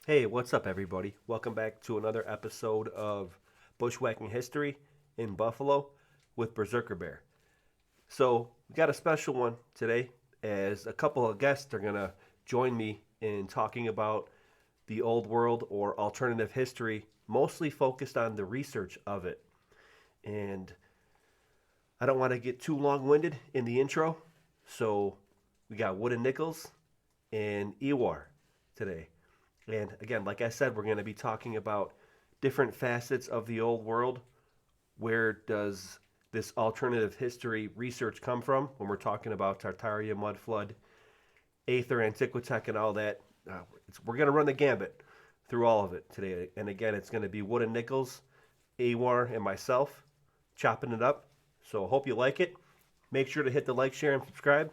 Hey, what's up, everybody? Welcome back to another episode of Bushwhacking History in Buffalo with Berserker Bear. So, we got a special one today, as a couple of guests are going to join me in talking about the old world or alternative history, mostly focused on the research of it. And I don't want to get too long winded in the intro, so we got Wood and Nichols and AEWAR today. And again, like I said, we're going to be talking about different facets of the old world. Where does this alternative history research come from when we're talking about Tartaria, mud flood, Aether, Antiquitech, and all that? We're going to run the gambit through all of it today. And again, it's going to be Wood and Nichols, AEWAR, and myself chopping it up. So I hope you like it. Make sure to hit the like, share, and subscribe.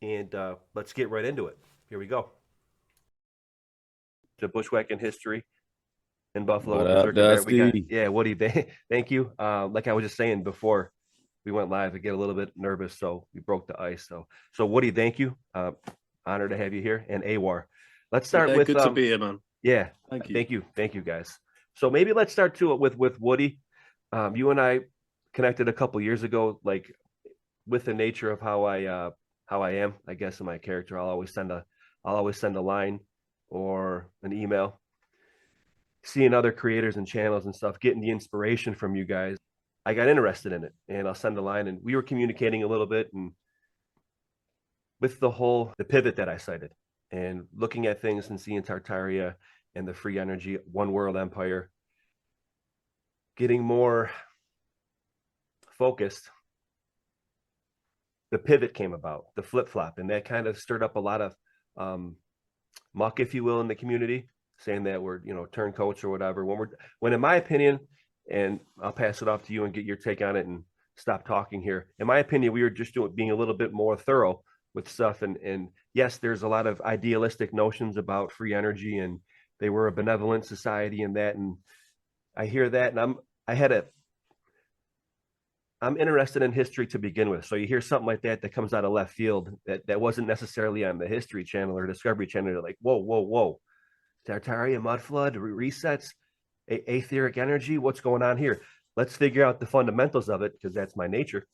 And let's get right into it. Here we go. To Bushwhacking History in Buffalo What with up, Berserker Bear. We got, Dusty? yeah, Woody, thank you. Like I was just saying before we went live, I get a little bit nervous, so we broke the ice. So Woody, thank you. Honor to have you here. And AWAR. Let's start Yeah, with good to be here, man. yeah, Thank you. thank you guys. So maybe let's start to it with Woody. You and I connected a couple years ago, like with the nature of how I am, I guess, in my character. I'll always send a line or an email, seeing other creators and channels and stuff, getting the inspiration from you guys. I got interested in it, and I'll send a line, and we were communicating a little bit, and with the pivot that I cited, and looking at things and seeing Tartaria and the free energy one world empire, getting more focused. The pivot came about, the flip flop, and that kind of stirred up a lot of muck, if you will, in the community, saying that we're turncoats or whatever. When in my opinion, and I'll pass it off to you and get your take on it and stop talking here. In my opinion, we were just being a little bit more thorough with stuff, and yes, there's a lot of idealistic notions about free energy, and they were a benevolent society and that, and I hear that, and I had a I'm interested in history to begin with. So you hear something like that comes out of left field that wasn't necessarily on the History Channel or Discovery Channel. You're like, whoa, whoa, whoa. Tartaria, mud flood, resets, etheric energy. What's going on here? Let's figure out the fundamentals of it, because that's my nature.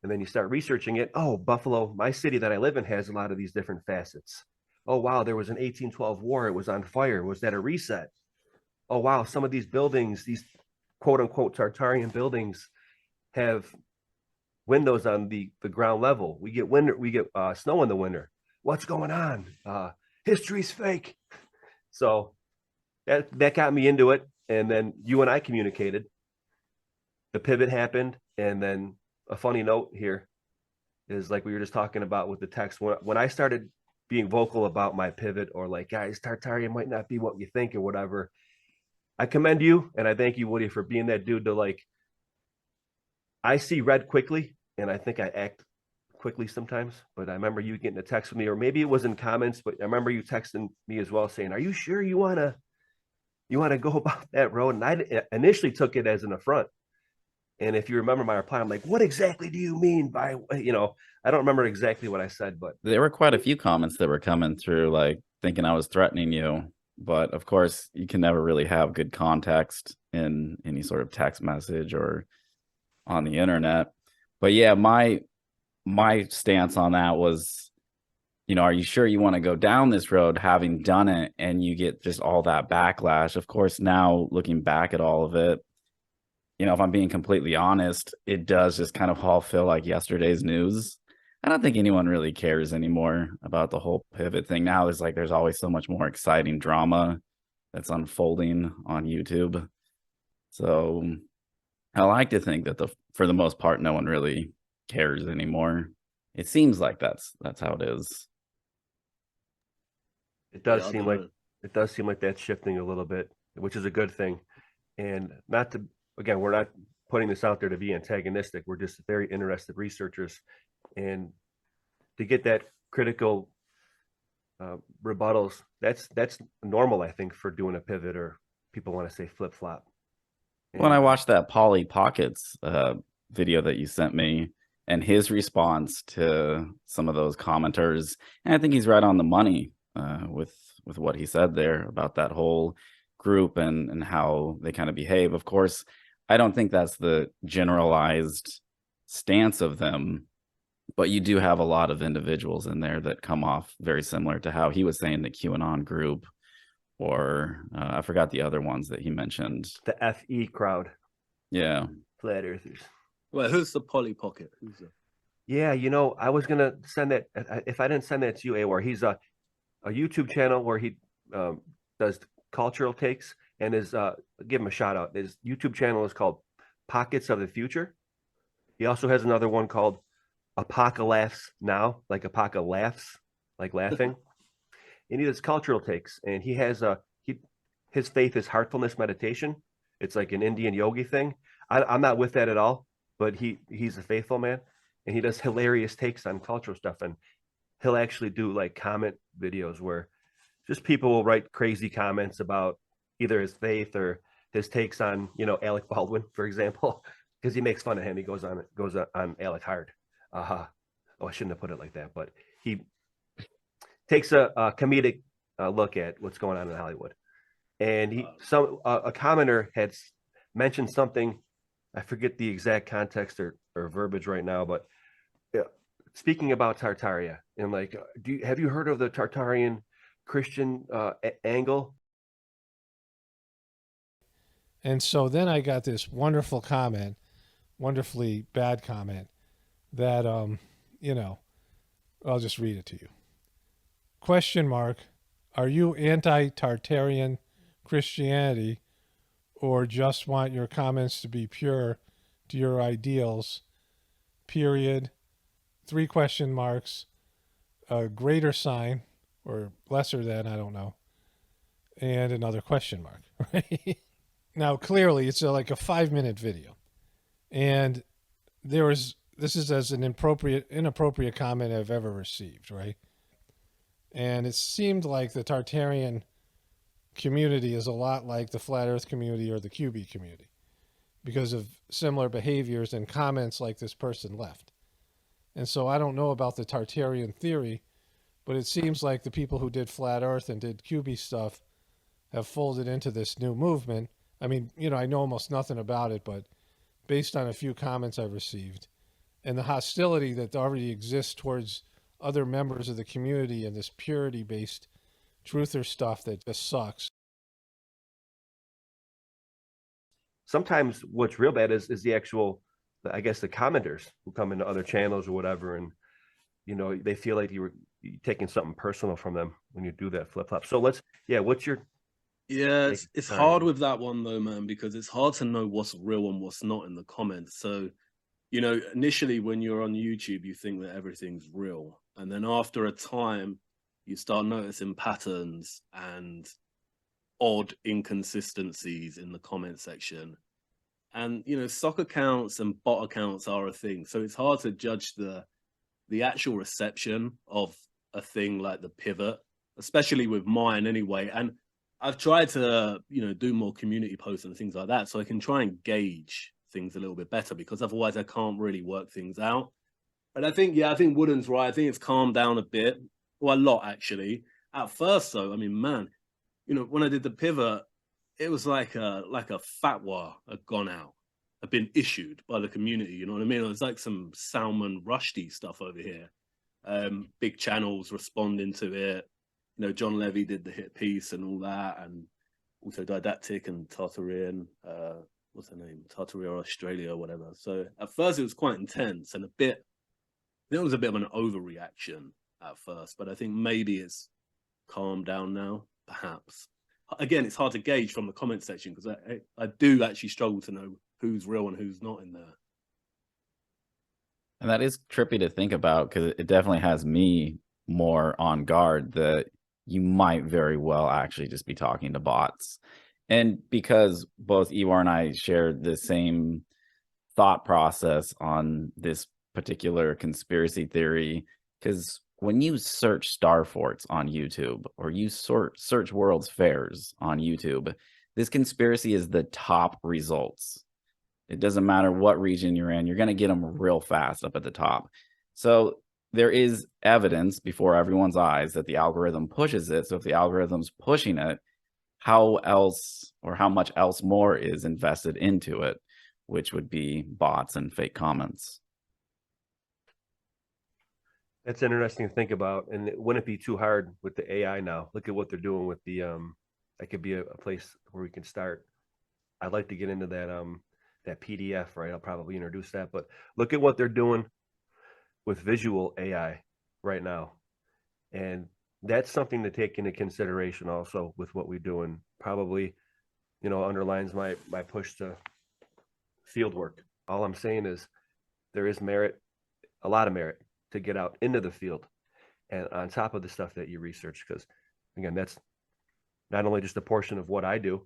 And then you start researching it. Oh, Buffalo, my city that I live in, has a lot of these different facets. Oh, wow, there was an 1812 war. It was on fire. Was that a reset? Oh, wow, some of these buildings, these quote unquote Tartarian buildings, have windows on the ground level. We get snow in the winter. What's going on? History's fake. So that got me into it, and then you and I communicated. The pivot happened, and then a funny note here is, like we were just talking about with the text, when I started being vocal about my pivot, or like, guys, Tartaria might not be what you think or whatever, I commend you and I thank you, Woody, for being that dude to, like, I see red quickly, and I think I act quickly sometimes. But I remember you getting a text from me, or maybe it was in comments, but I remember you texting me as well, saying, "Are you sure you wanna go about that road?" And I initially took it as an affront. And if you remember my reply, I'm like, "What exactly do you mean by?" I don't remember exactly what I said, but There were quite a few comments that were coming through, like thinking I was threatening you. But of course, you can never really have good context in any sort of text message or on the internet. But yeah, my stance on that was, are you sure you want to go down this road, having done it, and you get just all that backlash? Of course, now looking back at all of it, if I'm being completely honest, it does just kind of all feel like yesterday's news. I don't think anyone really cares anymore about the whole pivot thing. Now there's always so much more exciting drama that's unfolding on YouTube. So I like to think that for the most part, no one really cares anymore. It seems like that's how it is. it Yeah, does I seem don't like know. it does seem like that's shifting a little bit, which is a good thing. And not to again, we're not putting this out there to be antagonistic. We're just very interested researchers, and to get that critical rebuttals, that's normal, I think, for doing a pivot, or people want to say flip flop. When I And watched that Polly Pockets video that you sent me, and his response to some of those commenters, and I think he's right on the money with with what he said there about that whole group and how they kind of behave. Of course, I don't think that's the generalized stance of them, but you do have a lot of individuals in there that come off very similar to how he was saying the QAnon group, or I forgot the other ones that he mentioned. The FE crowd. Yeah. Flat earthers. Well, who's the Polly Pocket? Who's the... Yeah, you know, I was gonna send that if I didn't send that to you, AEWAR. He's a YouTube channel where he does cultural takes, and his give him a shout out. His YouTube channel is called Pockets of the Future. He also has another one called Apocalypse Now, like Apocalypse, like laughing. And he does cultural takes, and he has his faith is heartfulness meditation. It's like an Indian yogi thing. I'm not with that at all, but he's a faithful man, and he does hilarious takes on cultural stuff, and he'll actually do like comment videos where just people will write crazy comments about either his faith or his takes on, you know, Alec Baldwin, for example, because he makes fun of him. He goes on Alec hard. Oh, I shouldn't have put it like that, but he takes a comedic look at what's going on in Hollywood. And a commenter had mentioned something. I forget the exact context or verbiage right now, but speaking about Tartaria and like, have you heard of the Tartarian Christian angle? And so then I got this wonderful comment, wonderfully bad comment that, you know, I'll just read it to you. Question mark, are you anti-Tartarian Christianity or just want your comments to be pure to your ideals? Period. 3 question marks, a greater sign or lesser than, I don't know, and another question mark, right? Now, clearly, it's like a 5-minute video. And this is as an inappropriate comment I've ever received, right? And it seemed like the Tartarian community is a lot like the Flat Earth community or the QB community because of similar behaviors and comments like this person left. And so I don't know about the Tartarian theory, but it seems like the people who did Flat Earth and did QB stuff have folded into this new movement. I mean, you know, I know almost nothing about it, but based on a few comments I've received and the hostility that already exists towards other members of the community and this purity-based truther stuff that just sucks. Sometimes what's real bad is the actual, I guess, the commenters who come into other channels or whatever, and you know, they feel like you're taking something personal from them when you do that flip-flop. So what's your... Yeah, it's hard with that one though, man, because it's hard to know what's real and what's not in the comments. So, you know, initially when you're on YouTube, you think that everything's real. And then after a time, you start noticing patterns and odd inconsistencies in the comment section. And, you know, sock accounts and bot accounts are a thing. So it's hard to judge the actual reception of a thing like the pivot, especially with mine anyway. And I've tried to, you know, do more community posts and things like that so I can try and gauge things a little bit better, because otherwise I can't really work things out. But I think Wooden's right. I think it's calmed down a bit, well, a lot actually. At first, though, I mean, man, you know, when I did the pivot, it was like a fatwa had gone out, had been issued by the community. You know what I mean? It was like some Salman Rushdie stuff over here. Big channels responding to it. You know, John Levy did the hit piece and all that, and also Didactic and Tartarian, what's her name? Tartaria Australia or whatever. So at first it was quite intense and there was a bit of an overreaction at first, but I think maybe it's calmed down now, perhaps. Again, it's hard to gauge from the comment section because I do actually struggle to know who's real and who's not in there. And that is trippy to think about because it definitely has me more on guard that you might very well actually just be talking to bots. And because both AEWAR and I shared the same thought process on this particular conspiracy theory, because when you search Starforts on YouTube or you search World's Fairs on YouTube, this conspiracy is the top results. It doesn't matter what region you're in, you're going to get them real fast up at the top. So there is evidence before everyone's eyes that the algorithm pushes it. So if the algorithm's pushing it, how else or how much else more is invested into it, which would be bots and fake comments. That's interesting to think about, and it wouldn't be too hard with the AI now. Look at what they're doing with the that could be a place where we can start. I'd like to get into that PDF, right? I'll probably introduce that, but look at what they're doing with visual AI right now. And that's something to take into consideration also with what we do, and probably, underlines my push to field work. All I'm saying is there is merit, a lot of merit, to get out into the field and on top of the stuff that you research, because again, that's not only just a portion of what I do,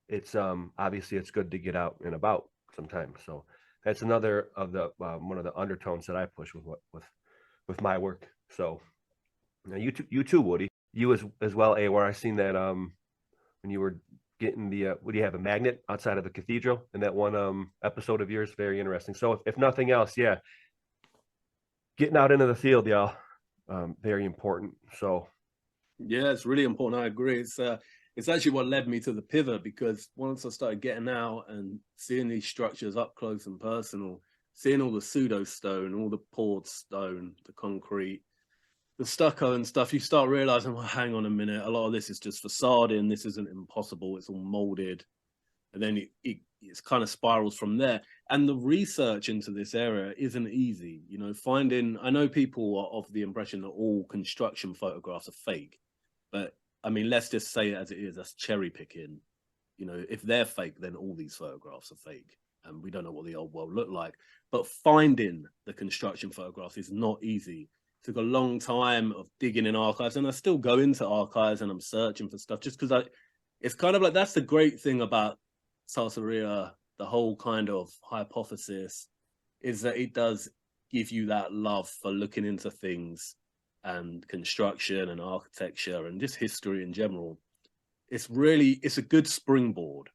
it's obviously it's good to get out and about sometimes. So that's another of the one of the undertones that I push with my work. So you too, Woody, you as well, AEWAR. I seen that when you were getting the what do you have, a magnet outside of the cathedral in that one episode of yours? Very interesting. So if nothing else, yeah, getting out into the field, y'all, very important. So yeah, it's really important. I agree. It's actually what led me to the pivot, because once I started getting out and seeing these structures up close and personal, seeing all the pseudo stone, all the poured stone, the concrete, the stucco and stuff, you start realizing, well, hang on a minute, a lot of this is just facading. This isn't impossible. It's all molded. And then it's kind of spirals from there. And the research into this area isn't easy. I know people are of the impression that all construction photographs are fake, but I mean, let's just say it as it is. That's cherry picking. If they're fake, then all these photographs are fake, and we don't know what the old world looked like. But finding the construction photographs is not easy. It took a long time of digging in archives, and I still go into archives and I'm searching for stuff just because it's kind of like, that's the great thing about Tartaria, the whole kind of hypothesis, is that it does give you that love for looking into things and construction and architecture and just history in general. It's a good springboard,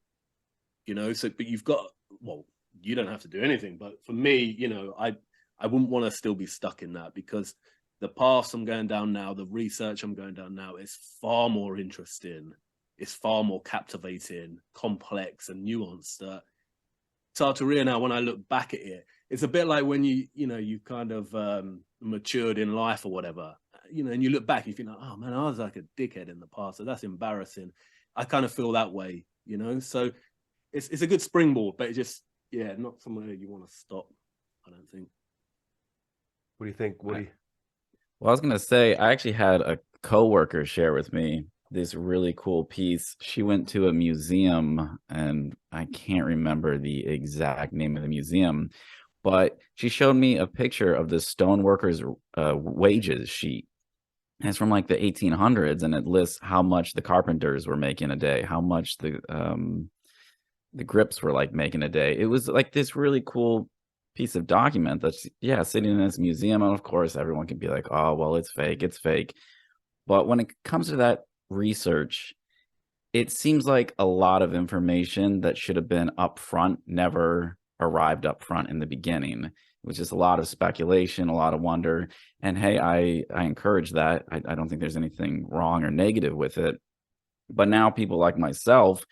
but you've got, well, you don't have to do anything, but for me, I wouldn't want to still be stuck in that, because the path I'm going down now, the research I'm going down now, is far more interesting. It's far more captivating, complex, and nuanced. Tartaria now, when I look back at it, it's a bit like when you kind of matured in life or whatever, and you look back and you think, like, oh man, I was like a dickhead in the past, so that's embarrassing. I kind of feel that way, So it's a good springboard, but it just, not somewhere you want to stop, I don't think. what do you think, Woody? Well, I was gonna say, I actually had a coworker share with me this really cool piece. She went to a museum, and I can't remember the exact name of the museum, but she showed me a picture of the stoneworkers' wages sheet. And it's from like the 1800s, and it lists how much the carpenters were making a day, how much the grips were like making a day. It was like this really cool piece of document that's sitting in this museum. And of course, everyone can be like, oh, well, it's fake. But when it comes to that research, it seems like a lot of information that should have been up front never arrived up front in the beginning. It was just a lot of speculation, a lot of wonder. And hey, I encourage that. I don't think there's anything wrong or negative with it. But now people like myself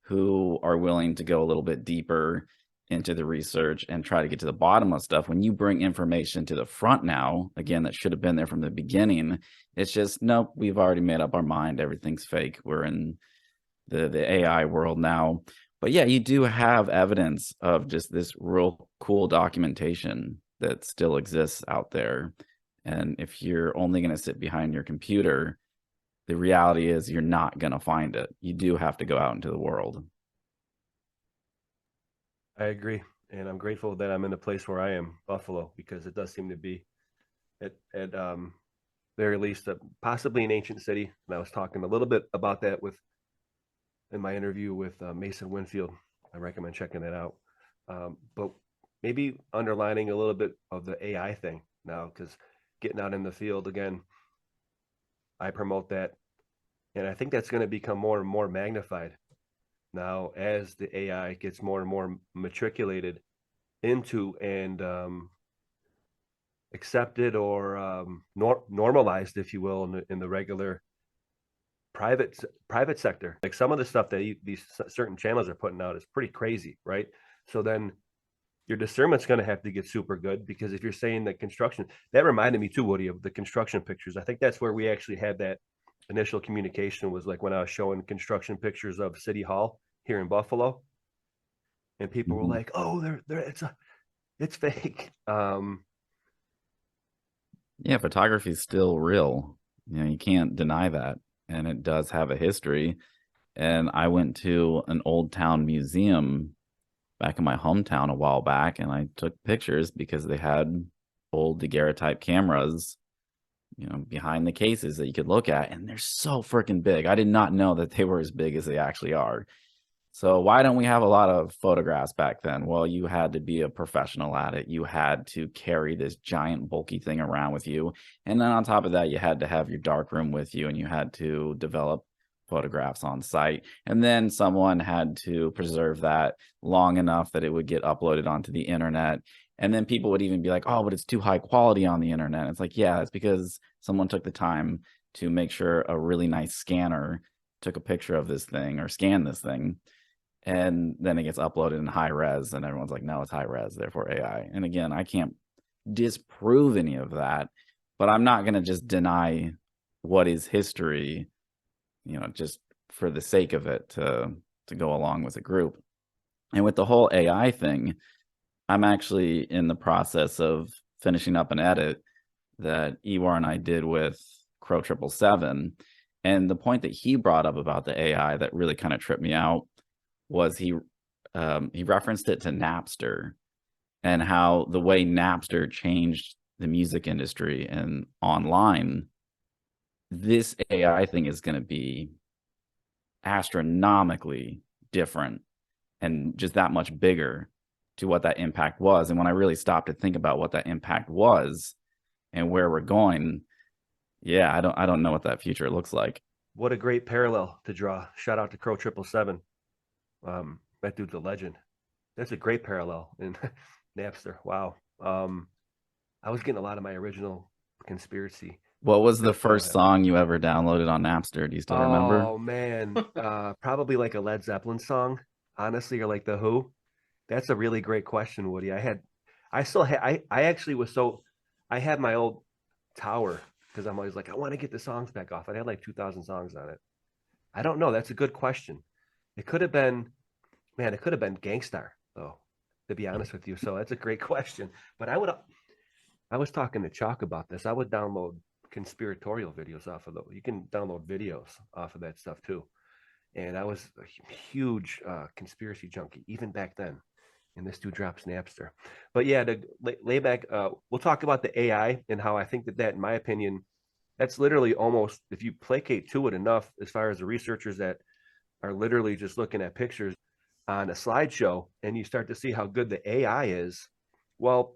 who are willing to go a little bit deeper into the research and try to get to the bottom of stuff, when you bring information to the front now, again, that should have been there from the beginning, it's just, nope, we've already made up our mind. Everything's fake. We're in the AI world now. But yeah, you do have evidence of just this real cool documentation that still exists out there. And if you're only going to sit behind your computer, the reality is you're not going to find it. You do have to go out into the world. I agree, and I'm grateful that I'm in the place where I am, Buffalo, because it does seem to be at very least possibly an ancient city. And I was talking a little bit about that in my interview with Mason Winfield. I recommend checking that out. But maybe underlining a little bit of the AI thing now, because getting out in the field again, I promote that, and I think that's going to become more and more magnified now as the AI gets more and more matriculated into and accepted or normalized, if you will, in the regular private sector. Like some of the stuff that these certain channels are putting out is pretty crazy, right? So then your discernment's going to have to get super good, because if you're saying that construction, that reminded me too, Woody, of the construction pictures. I think that's where we actually had that initial communication, was like when I was showing construction pictures of City Hall here in Buffalo, and people were like, "Oh, it's fake." Yeah, photography is still real. You know, you can't deny that, and it does have a history. And I went to an old town museum back in my hometown a while back, and I took pictures because they had old daguerreotype cameras, you know, behind the cases that you could look at, and they're so freaking big. I did not know that they were as big as they actually are. So why don't we have a lot of photographs back then? Well, you had to be a professional at it. You had to carry this giant bulky thing around with you. And then on top of that, you had to have your darkroom with you, and you had to develop photographs on site. And then someone had to preserve that long enough that it would get uploaded onto the internet. And then people would even be like, "Oh, but it's too high quality on the internet." It's like, yeah, it's because someone took the time to make sure a really nice scanner took a picture of this thing or scanned this thing. And then it gets uploaded in high res, and everyone's like, "No, it's high res, therefore AI." And again, I can't disprove any of that, but I'm not going to just deny what is history, you know, just for the sake of it to go along with a group. And with the whole AI thing, I'm actually in the process of finishing up an edit that AEWAR and I did with Crow 777. And the point that he brought up about the AI that really kind of tripped me out was he referenced it to Napster, and how the way Napster changed the music industry and online. This AI thing is going to be astronomically different and just that much bigger to what that impact was. And when I really stopped to think about what that impact was and where we're going, yeah, I don't know what that future looks like. What a great parallel to draw. Shout out to Crow 777. That dude's a legend. That's a great parallel in Napster. Wow. I was getting a lot of my original conspiracy. What was the first song you ever downloaded on Napster? Do you still remember? Oh man, probably like a Led Zeppelin song, honestly, or like the Who. That's a really great question, Woody. I had my old tower, because I'm always like, I want to get the songs back off. I had like 2,000 songs on it. I don't know. That's a good question. It could have been Gangstar, though, to be honest with you. So that's a great question. But I was talking to Chalk about this. I would download conspiratorial videos off of those. You can download videos off of that stuff too. And I was a huge conspiracy junkie, even back then. And this dude drops Napster. But yeah, to lay back, we'll talk about the AI and how I think that, in my opinion, that's literally almost, if you placate to it enough, as far as the researchers that are literally just looking at pictures on a slideshow, and you start to see how good the AI is, well,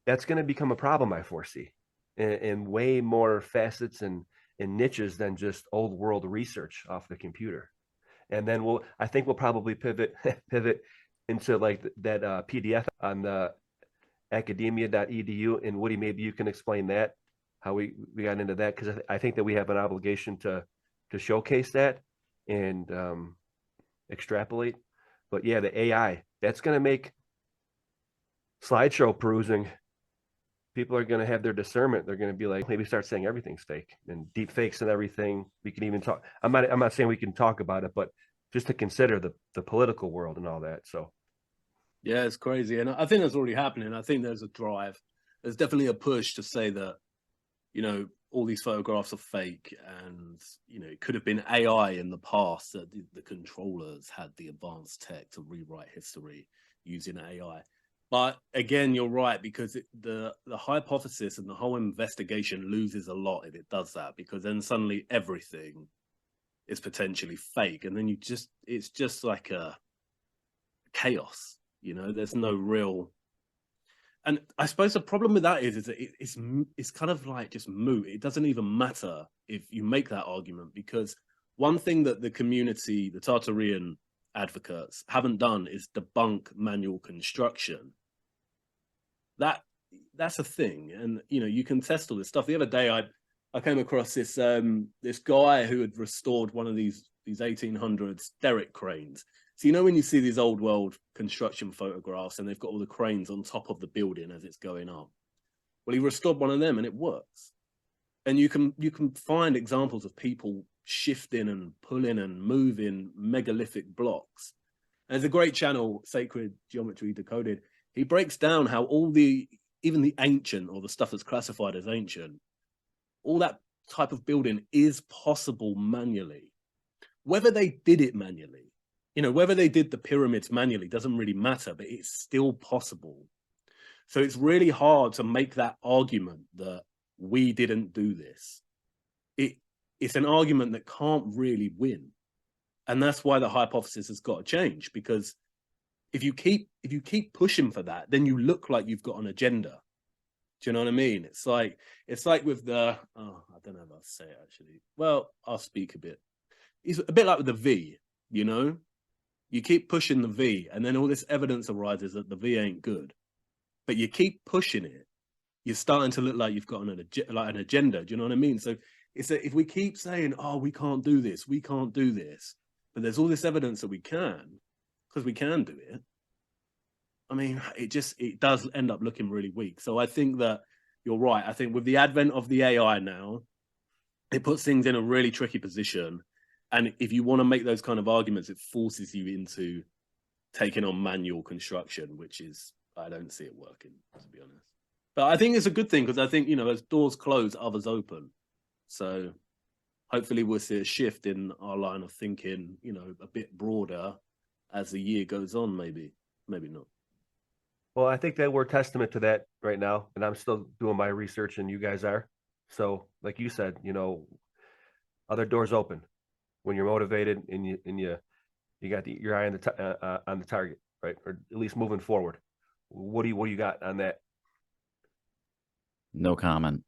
that's going to become a problem, I foresee, in way more facets and niches than just old world research off the computer. And then I think we'll probably pivot into like that PDF on the academia.edu. And Woody, maybe you can explain that, how we got into that, because I think that we have an obligation to showcase that and extrapolate. But yeah, the AI, that's going to make slideshow perusing, people are going to have their discernment. They're going to be like, maybe start saying everything's fake and deep fakes and everything. We can even talk. I'm not saying we can talk about it, but just to consider the political world and all that. So yeah, it's crazy. And I think that's already happening. I think there's a drive. There's definitely a push to say that, you know, all these photographs are fake, and, you know, it could have been AI in the past, that the controllers had the advanced tech to rewrite history using AI. But again, you're right, because the hypothesis and the whole investigation loses a lot if it does that, because then suddenly everything is potentially fake, and then it's just like a chaos. You know, there's no real. And I suppose the problem with that is that it's kind of like just moot. It doesn't even matter if you make that argument, because one thing that the community, the Tartarian advocates, haven't done is debunk manual construction. That that's a thing. And, you know, you can test all this stuff. The other day, I came across this this guy who had restored one of these 1800s derrick cranes. So, you know, when you see these old world construction photographs and they've got all the cranes on top of the building as it's going up. Well, he restored one of them and it works. And you can find examples of people shifting and pulling and moving megalithic blocks. And there's a great channel, Sacred Geometry Decoded. He breaks down how even the ancient, or the stuff that's classified as ancient, all that type of building is possible manually. Whether they did it manually, you know, whether they did the pyramids manually doesn't really matter, but it's still possible. So it's really hard to make that argument that we didn't do this. It's an argument that can't really win. And that's why the hypothesis has got to change, because if you keep pushing for that, then you look like you've got an agenda. Do you know what I mean? It's like with the, I don't know if I'll say it actually. Well, I'll speak a bit. It's a bit like with the V, you know? You keep pushing the V and then all this evidence arises that the V ain't good. But you keep pushing it, you're starting to look like you've got an agenda. Do you know what I mean? So it's that if we keep saying, oh, we can't do this, but there's all this evidence that we can, because we can do it. I mean, it does end up looking really weak. So I think that you're right. I think with the advent of the AI now, it puts things in a really tricky position. And if you want to make those kind of arguments, it forces you into taking on manual construction, which is, I don't see it working, to be honest. But I think it's a good thing, because I think, you know, as doors close, others open. So hopefully we'll see a shift in our line of thinking, you know, a bit broader as the year goes on, maybe not. Well, I think that we're testament to that right now, and I'm still doing my research, and you guys are. So, like you said, you know, other doors open when you're motivated and you got your eye on the target, right? Or at least moving forward. What do you got on that? No comment.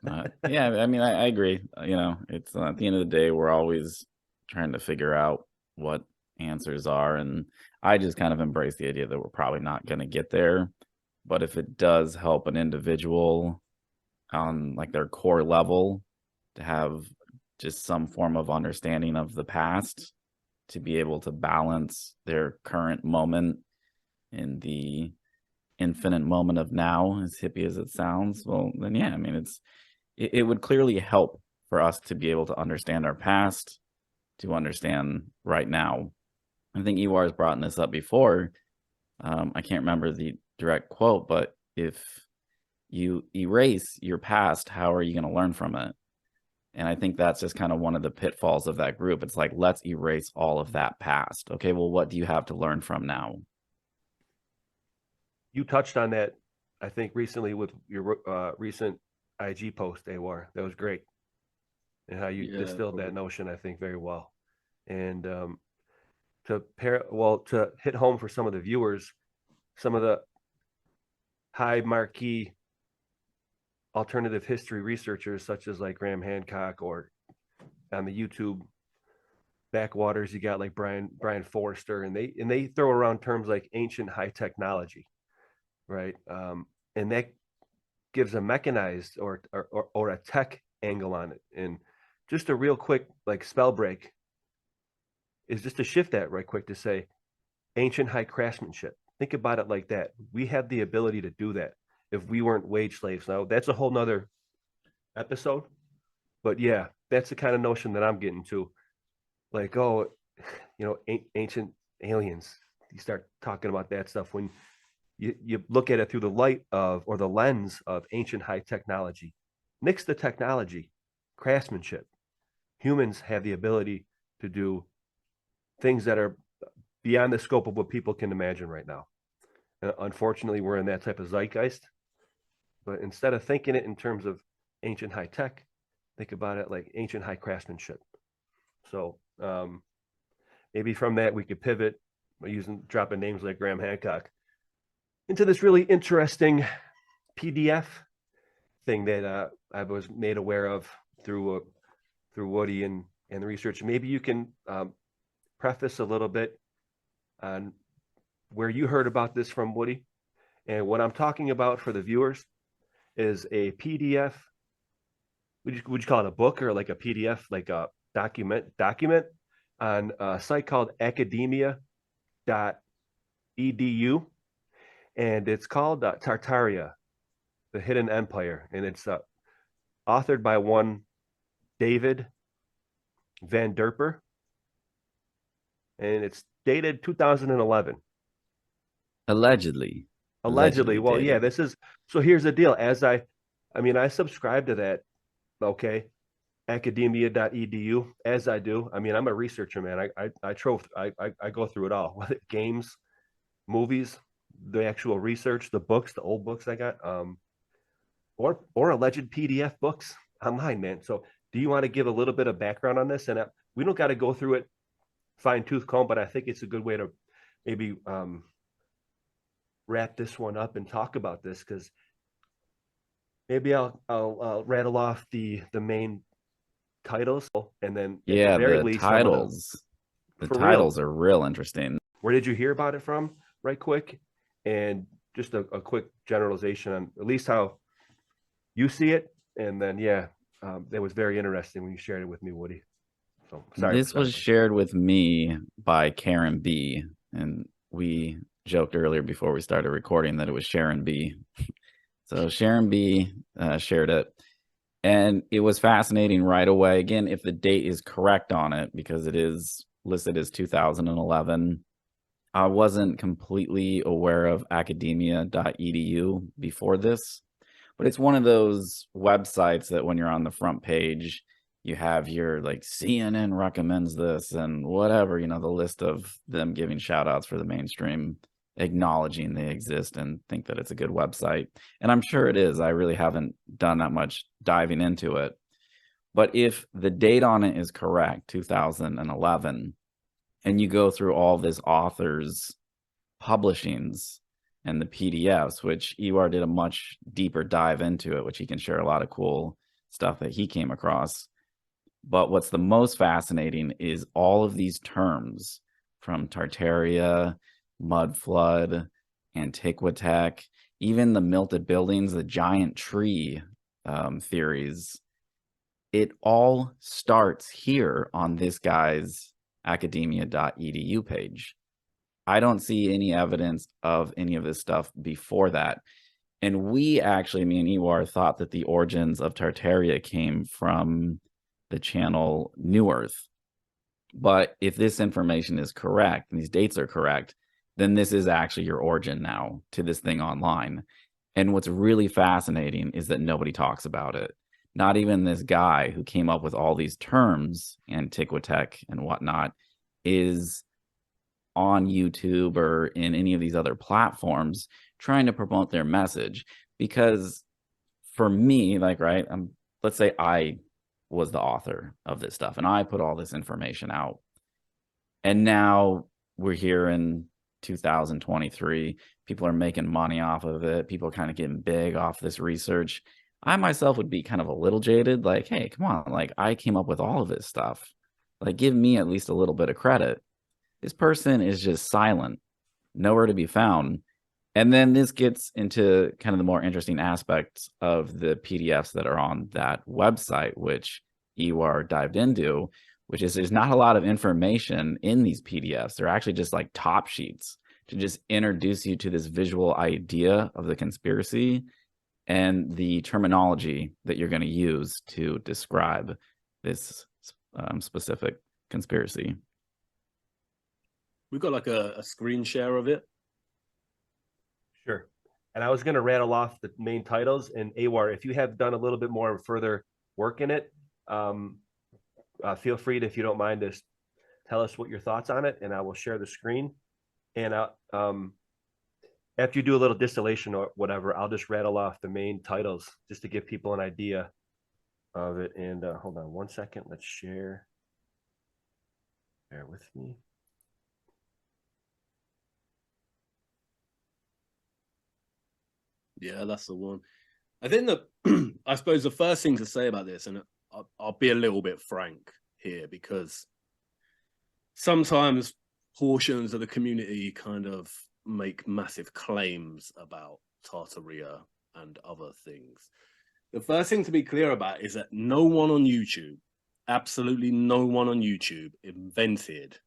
Yeah, I mean, I agree. You know, it's at the end of the day, we're always trying to figure out what answers are, and I just kind of embrace the idea that we're probably not going to get there. But if it does help an individual on like their core level to have just some form of understanding of the past, to be able to balance their current moment in the infinite moment of now, as hippie as it sounds, well, then yeah, I mean, it would clearly help for us to be able to understand our past, to understand right now. I think AEWAR has brought this up before. I can't remember the direct quote, but if you erase your past, how are you going to learn from it? And I think that's just kind of one of the pitfalls of that group. It's like, let's erase all of that past. Okay, well, what do you have to learn from now? You touched on that, I think, recently with your recent IG post, AEWAR. That was great. And how you distilled that notion, I think, very well. And to hit home for some of the viewers, some of the high marquee alternative history researchers, such as like Graham Hancock, or on the YouTube backwaters, you got like Brian Forrester, and they throw around terms like ancient high technology, right? And that gives a mechanized or a tech angle on it. And just a real quick like spell break is just to shift that right quick to say ancient high craftsmanship. Think about it like that. We have the ability to do that if we weren't wage slaves. Now that's a whole nother episode, but yeah, that's the kind of notion that I'm getting to. Like, oh, you know, ancient aliens. You start talking about that stuff when you look at it through the light of, or the lens of, ancient high technology. Nix the technology, craftsmanship. Humans have the ability to do things that are beyond the scope of what people can imagine right now. And unfortunately, we're in that type of zeitgeist. But instead of thinking it in terms of ancient high tech, think about it like ancient high craftsmanship. So maybe from that we could pivot by dropping names like Graham Hancock into this really interesting PDF thing that I was made aware of through Woody and the research. Maybe you can preface a little bit on where you heard about this from, Woody, And what I'm talking about for the viewers is a PDF. Would you call it a book or like a PDF, like a document on a site called academia.edu, and it's called Tartaria, the Hidden Empire, and it's authored by one David Vanderper, and it's dated 2011. Allegedly. Well, dated. yeah, this is, so here's the deal. I subscribe to that, okay, academia.edu, as I do. I mean, I'm a researcher, man. I go through it all. Games, movies, the actual research, the books, the old books I got, or alleged PDF books online, man. So do you want to give a little bit of background on this? And we don't got to go through it fine tooth comb, but I think it's a good way to maybe wrap this one up and talk about this, because maybe I'll rattle off the main titles, and then yeah, the titles. The titles are real interesting. Where did you hear about it from, right quick? And just a quick generalization on at least how you see it. And then, that was very interesting when you shared it with me, Woody. So sorry. This was shared with me by Karen B. And we joked earlier before we started recording that it was Sharon B. So Sharon B shared it. And it was fascinating right away. Again, if the date is correct on it, because it is listed as 2011. I wasn't completely aware of academia.edu before this, but it's one of those websites that when you're on the front page, you have your like CNN recommends this and whatever, the list of them giving shout outs for the mainstream, acknowledging they exist and think that it's a good website. And I'm sure it is. I really haven't done that much diving into it. But if the date on it is correct, 2011, and you go through all this author's publishings and the PDFs, which AEWAR did a much deeper dive into it, which he can share a lot of cool stuff that he came across. But what's the most fascinating is all of these terms from Tartaria, Mud Flood, Antiquitech, even the melted buildings, the giant tree theories. It all starts here on this guy's academia.edu page. I don't see any evidence of any of this stuff before that. And we actually, me and AEWAR, thought that the origins of Tartaria came from the channel New Earth. But if this information is correct, and these dates are correct, then this is actually your origin now to this thing online. And what's really fascinating is that nobody talks about it. Not even this guy who came up with all these terms, Antiquitech and whatnot, is on YouTube or in any of these other platforms trying to promote their message. Because for me, let's say I was the author of this stuff and I put all this information out. And now we're here in 2023. People are making money off of it. People are kind of getting big off this research. I myself would be kind of a little jaded, like, hey, come on, I came up with all of this stuff. Give me at least a little bit of credit. This person is just silent, nowhere to be found. And then this gets into kind of the more interesting aspects of the PDFs that are on that website, which AEWAR dived into, which is there's not a lot of information in these PDFs. They're actually just like top sheets to just introduce you to this visual idea of the conspiracy and the terminology that you're going to use to describe this specific conspiracy. We've got a screen share of it. Sure. And I was going to rattle off the main titles. And AEWAR, if you have done a little bit more further work in it, feel free to, if you don't mind, just tell us what your thoughts on it, and I will share the screen. And after you do a little distillation or whatever, I'll just rattle off the main titles just to give people an idea of it. And hold on one second. Let's share. Bear with me. Yeah, that's the one. I think that I suppose the first thing to say about this, and I'll be a little bit frank here, because sometimes portions of the community kind of make massive claims about Tartaria and other things. The first thing to be clear about is that no one on YouTube, absolutely no one on YouTube, invented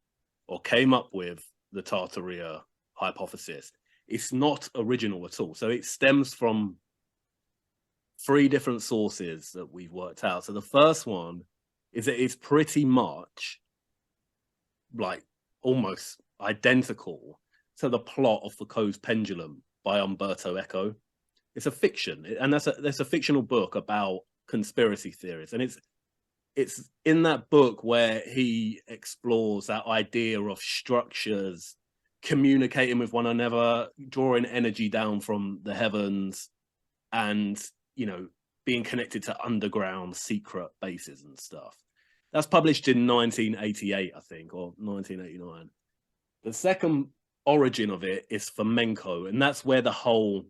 or came up with the Tartaria hypothesis. It's not original at all. So it stems from 3 different sources that we've worked out. So the first one is that it's pretty much like almost identical to the plot of Foucault's Pendulum by Umberto Eco. It's a fiction, and that's a fictional book about conspiracy theories, and it's in that book where he explores that idea of structures communicating with one another, drawing energy down from the heavens, and being connected to underground secret bases and stuff. That's published in 1988, I think, or 1989. The second origin of it is flamenco, and that's where the whole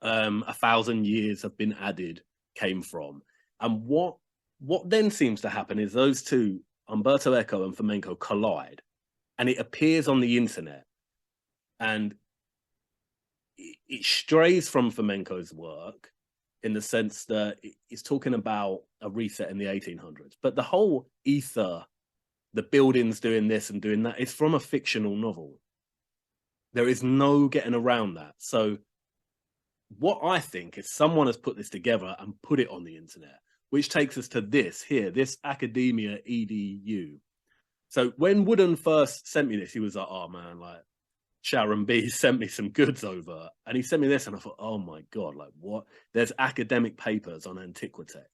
1,000 years have been added came from. And what then seems to happen is those two, Umberto Eco and flamenco, collide, and it appears on the internet, and it strays from flamenco's work in the sense that it's talking about a reset in the 1800s, but the whole ether, the buildings doing this and doing that, is from a fictional novel. There is no getting around that. So what I think is someone has put this together and put it on the internet, which takes us to this here, this Academia EDU. So when Wooden first sent me this, he was like, oh man, like Sharon B sent me some goods over, and he sent me this, and I thought, oh my God, like what? There's academic papers on Antiquitech.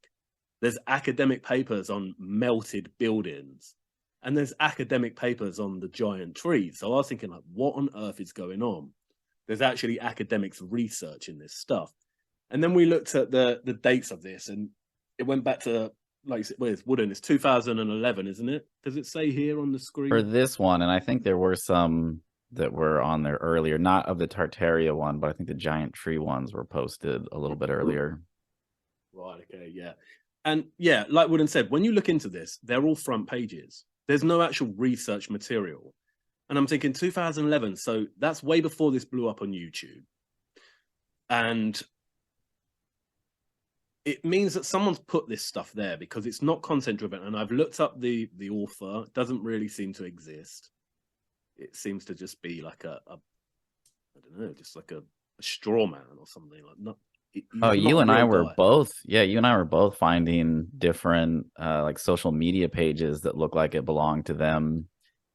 There's academic papers on melted buildings, and there's academic papers on the giant trees. So I was thinking, like, what on earth is going on? There's actually academics researching this stuff. And then we looked at the dates of this, and it went back to, like, well, it's Wooden, it's 2011, isn't it? Does it say here on the screen? For this one, and I think there were some that were on there earlier, not of the Tartaria one, but I think the giant tree ones were posted a little bit earlier. Right, okay, yeah. And yeah, like Wooden said, when you look into this, they're all front pages. There's no actual research material. And I'm thinking 2011, so that's way before this blew up on YouTube. And it means that someone's put this stuff there because it's not content driven. And I've looked up the author, it doesn't really seem to exist. It seems to just be like I don't know, just like a straw man or something. Like not. Oh, you and I were both, yeah, you and I were both finding different like social media pages that look like it belonged to them.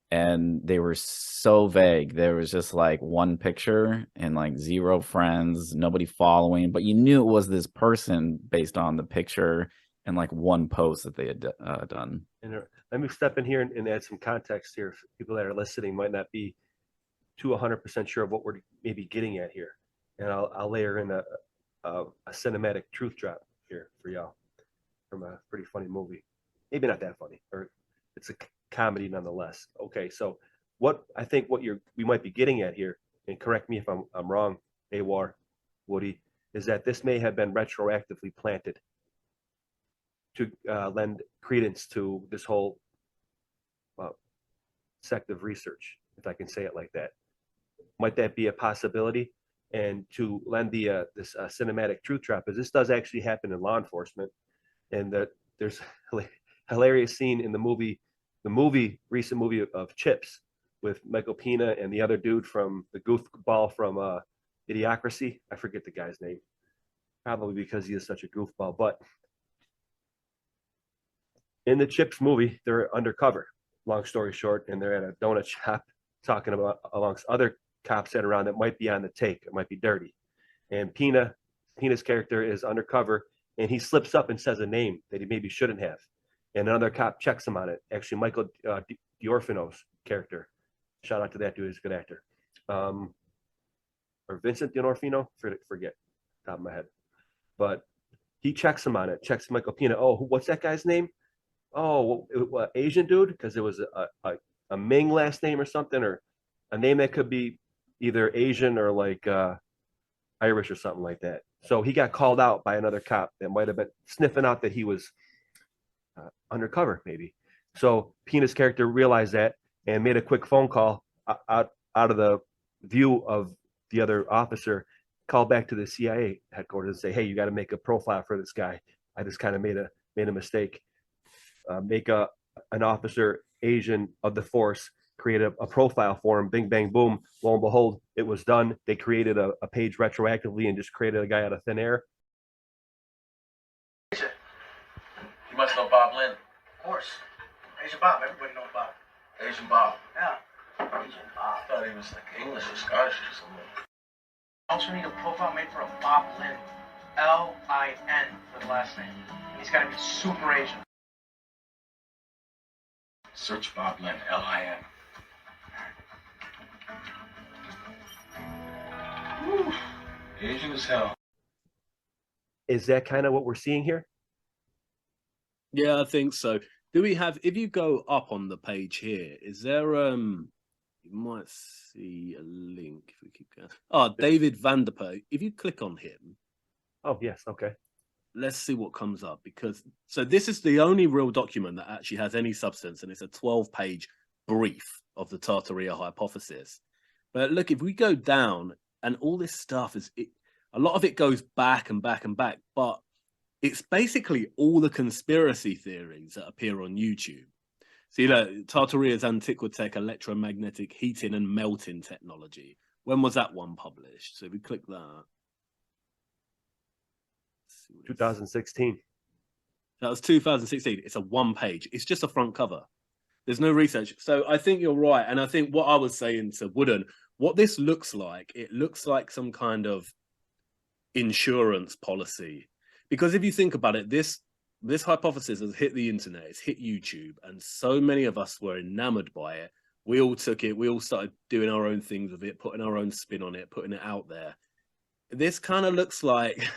And they were so vague. There was just like one picture and like 0 friends, nobody following, but you knew it was this person based on the picture and like one post that they had done. And let me step in here and add some context here. People that are listening might not be too 100% sure of what we're maybe getting at here. And I'll layer in a cinematic truth drop here for y'all from a pretty funny movie. Maybe not that funny, or it's a comedy nonetheless. Okay, so what I think we might be getting at here, and correct me if I'm wrong, AEWAR, Woody, is that this may have been retroactively planted to lend credence to this whole sect of research, if I can say it like that. Might that be a possibility? And to lend the this cinematic truth drop, is this does actually happen in law enforcement, and that there's a hilarious scene in the recent movie of Chips with Michael Pena and the other dude from the goofball from Idiocracy. I forget the guy's name, probably because he is such a goofball. But in the Chips movie, they're undercover, long story short, and they're at a donut shop talking about amongst other cops that are around that might be on the take, it might be dirty. And Pena's character is undercover, and he slips up and says a name that he maybe shouldn't have. And another cop checks him on it. Actually, Michael D'Orfino's character. Shout out to that dude, he's a good actor. Or Vincent D'Orfino, forget, top of my head. But he checks him on it, checks Michael Pena. Oh, what's that guy's name? Oh, Asian dude? Because it was a Ming last name or something, or a name that could be either Asian or like Irish or something like that. So he got called out by another cop that might have been sniffing out that he was undercover, maybe. So Pena's character realized that and made a quick phone call out of the view of the other officer, call back to the CIA headquarters and say, hey, you got to make a profile for this guy. I just kind of made a mistake. Make an officer Asian of the force, create a profile for him, bing, bang, boom. Lo and behold, it was done. They created a page retroactively and just created a guy out of thin air. You must know Bob Lynn. Of course. Asian Bob, everybody knows Bob. Asian Bob. Yeah. Asian Bob. I thought he was like English or Scottish or something. Also need a profile made for a Bob Lynn. L-I-N for the last name. And he's gotta be super Asian. Search Bob Lynn, L-I-N. Whew. Asian as hell. Is that kind of what we're seeing here? Yeah, I think so. Do we have, if you go up on the page here, is there you might see a link if we keep going. Oh, David Vanderper. If you click on him. Oh, yes, okay. Let's see what comes up, because so this is the only real document that actually has any substance, and it's a 12-page brief of the Tartaria hypothesis. But look, if we go down, and all this stuff is a lot of it goes back and back and back, but it's basically all the conspiracy theories that appear on YouTube. See, look, Tartaria's Antiquitech electromagnetic heating and melting technology. When was that one published? So if we click that. 2016. That was 2016. It's a one page. It's just a front cover. There's no research. So I think you're right. And I think what I was saying to Wooden, what this looks like, it looks like some kind of insurance policy. Because if you think about it, this hypothesis has hit the internet, it's hit YouTube, and so many of us were enamored by it. We all took it. We all started doing our own things with it, putting our own spin on it, putting it out there. This kind of looks like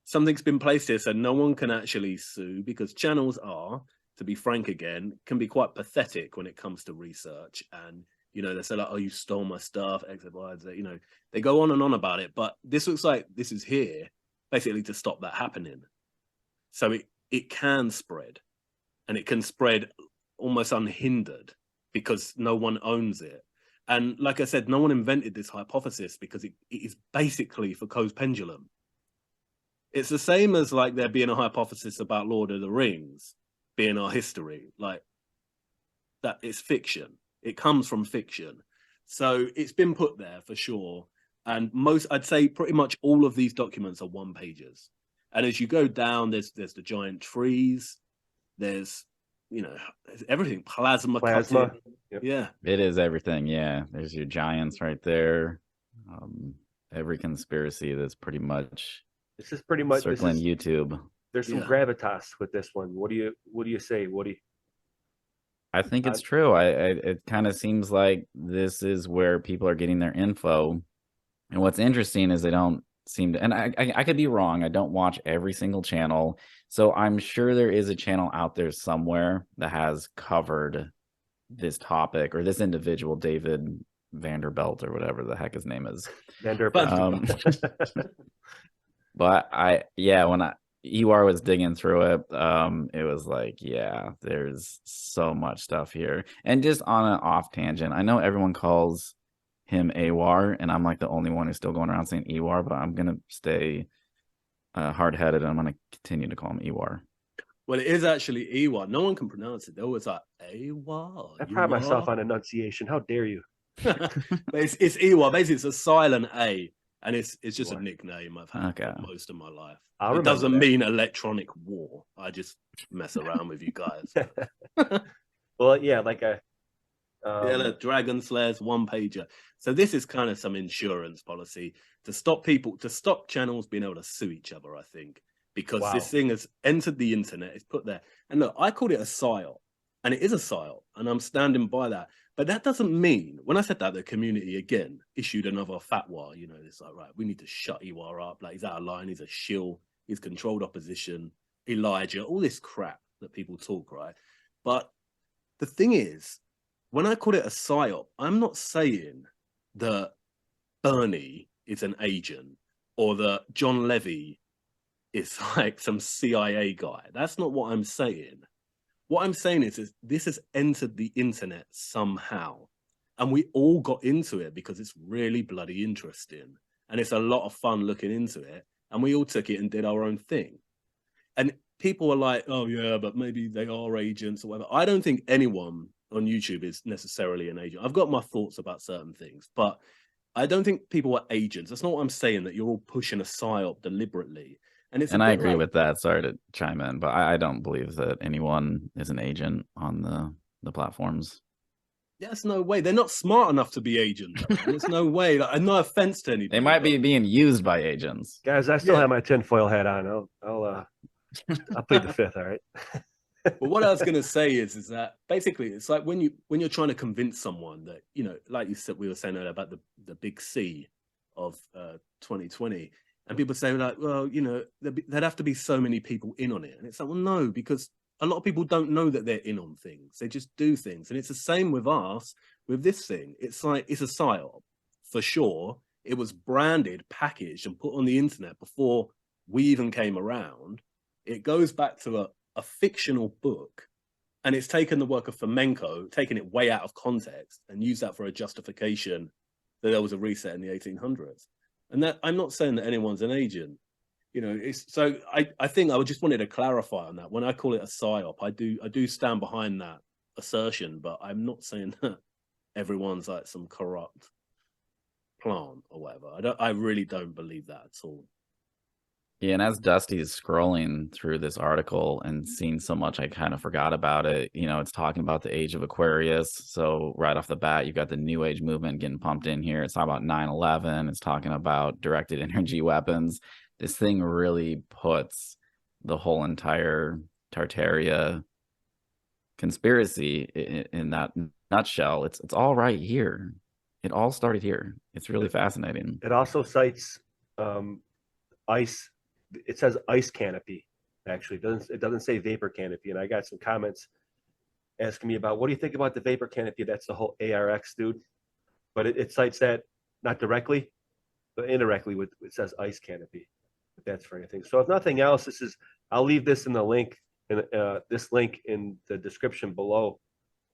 something's been placed here, so no one can actually sue, because channels are, to be frank again, can be quite pathetic when it comes to research. And, you know, they say like, oh, you stole my stuff, X, Y, Z, you know, they go on and on about it. But this looks like this is here basically to stop that happening. So it can spread, and it can spread almost unhindered because no one owns it. And like I said, no one invented this hypothesis because it is basically Foucault's pendulum. It's the same as like there being a hypothesis about Lord of the Rings being our history. Like that, it's fiction. It comes from fiction. So it's been put there for sure. And I'd say pretty much all of these documents are one pages. And as you go down, there's the giant trees. There's, you know, everything. Plasma. Yep. Yeah. It is everything. Yeah. There's your giants right there. Every conspiracy that's pretty much. This is pretty much circling YouTube. There's some gravitas with this one. What do you say, Woody? I think it's true. It kind of seems like this is where people are getting their info. And what's interesting is they don't seem to, and I could be wrong. I don't watch every single channel. So I'm sure there is a channel out there somewhere that has covered this topic, or this individual, David Vanderbilt, or whatever the heck his name is. Vanderper. But when AEWAR was digging through it, it was like, yeah, there's so much stuff here. And just on an off tangent, I know everyone calls him AEWAR, and I'm like the only one who's still going around saying AEWAR, but I'm gonna stay hard-headed, and I'm gonna continue to call him AEWAR. Well, it is actually AEWAR. No one can pronounce it. They're always like AEWAR. I pride myself on enunciation. How dare you? But it's AEWAR. Basically, it's a silent A, and it's just a nickname I've had for most of my life. It doesn't mean electronic war. I just mess around with you guys. Well, yeah, like a the Dragon Slayers one pager. So this is kind of some insurance policy to stop channels being able to sue each other, I think, because this thing has entered the internet, it's put there. And look, I called it a psyop, and it is a psyop, and I'm standing by that. But that doesn't mean, when I said that, the community again issued another fatwa. You know, it's like, right, we need to shut AEWAR up. Like, he's out of line, he's a shill, he's controlled opposition, Elijah, all this crap that people talk, right? But the thing is, when I call it a psyop, I'm not saying that Bernie is an agent or that John Levy is like some CIA guy. That's not what I'm saying. What I'm saying is this has entered the internet somehow. And we all got into it because it's really bloody interesting. And it's a lot of fun looking into it. And we all took it and did our own thing. And people are like, oh, yeah, but maybe they are agents or whatever. I don't think anyone on YouTube is necessarily an agent. I've got my thoughts about certain things, but I don't think people are agents. That's not what I'm saying, that you're all pushing a psyop deliberately. And I agree with that. Sorry to chime in, but I don't believe that anyone is an agent on the platforms. There's no way. They're not smart enough to be agents. There's no way. Like, no offense to anybody. They might be being used by agents. Guys, I still have my tinfoil hat on. I'll plead the fifth, all right? But what I was going to say is that basically it's like when you're trying to convince someone that, you know, like you said, we were saying earlier about the big C of 2020, and people say like, well, you know, there'd have to be so many people in on it. And it's like, well, no, because a lot of people don't know that they're in on things. They just do things. And it's the same with us, with this thing. It's like, it's a psyop for sure. It was branded, packaged, and put on the internet before we even came around. It goes back to a fictional book, and it's taken the work of Fomenko, taken it way out of context, and used that for a justification that there was a reset in the 1800s. And that, I'm not saying that anyone's an agent. You know, it's so I think I just wanted to clarify on that. When I call it a psyop, I do stand behind that assertion, but I'm not saying that everyone's like some corrupt plant or whatever. I really don't believe that at all. Yeah, and as Dusty is scrolling through this article and seeing so much, I kind of forgot about it. You know, it's talking about the age of Aquarius. So right off the bat, you've got the New Age movement getting pumped in here. It's talking about 9/11. It's talking about directed energy weapons. This thing really puts the whole entire Tartaria conspiracy in that nutshell. It's all right here. It all started here. It's really fascinating. It also cites ice. It says ice canopy. Actually, it doesn't say vapor canopy. And I got some comments asking me about, what do you think about the vapor canopy? That's the whole ARX, dude. But it cites that not directly, but indirectly. It says ice canopy. If that's for anything. So if nothing else, I'll leave this in the link, this link in the description below,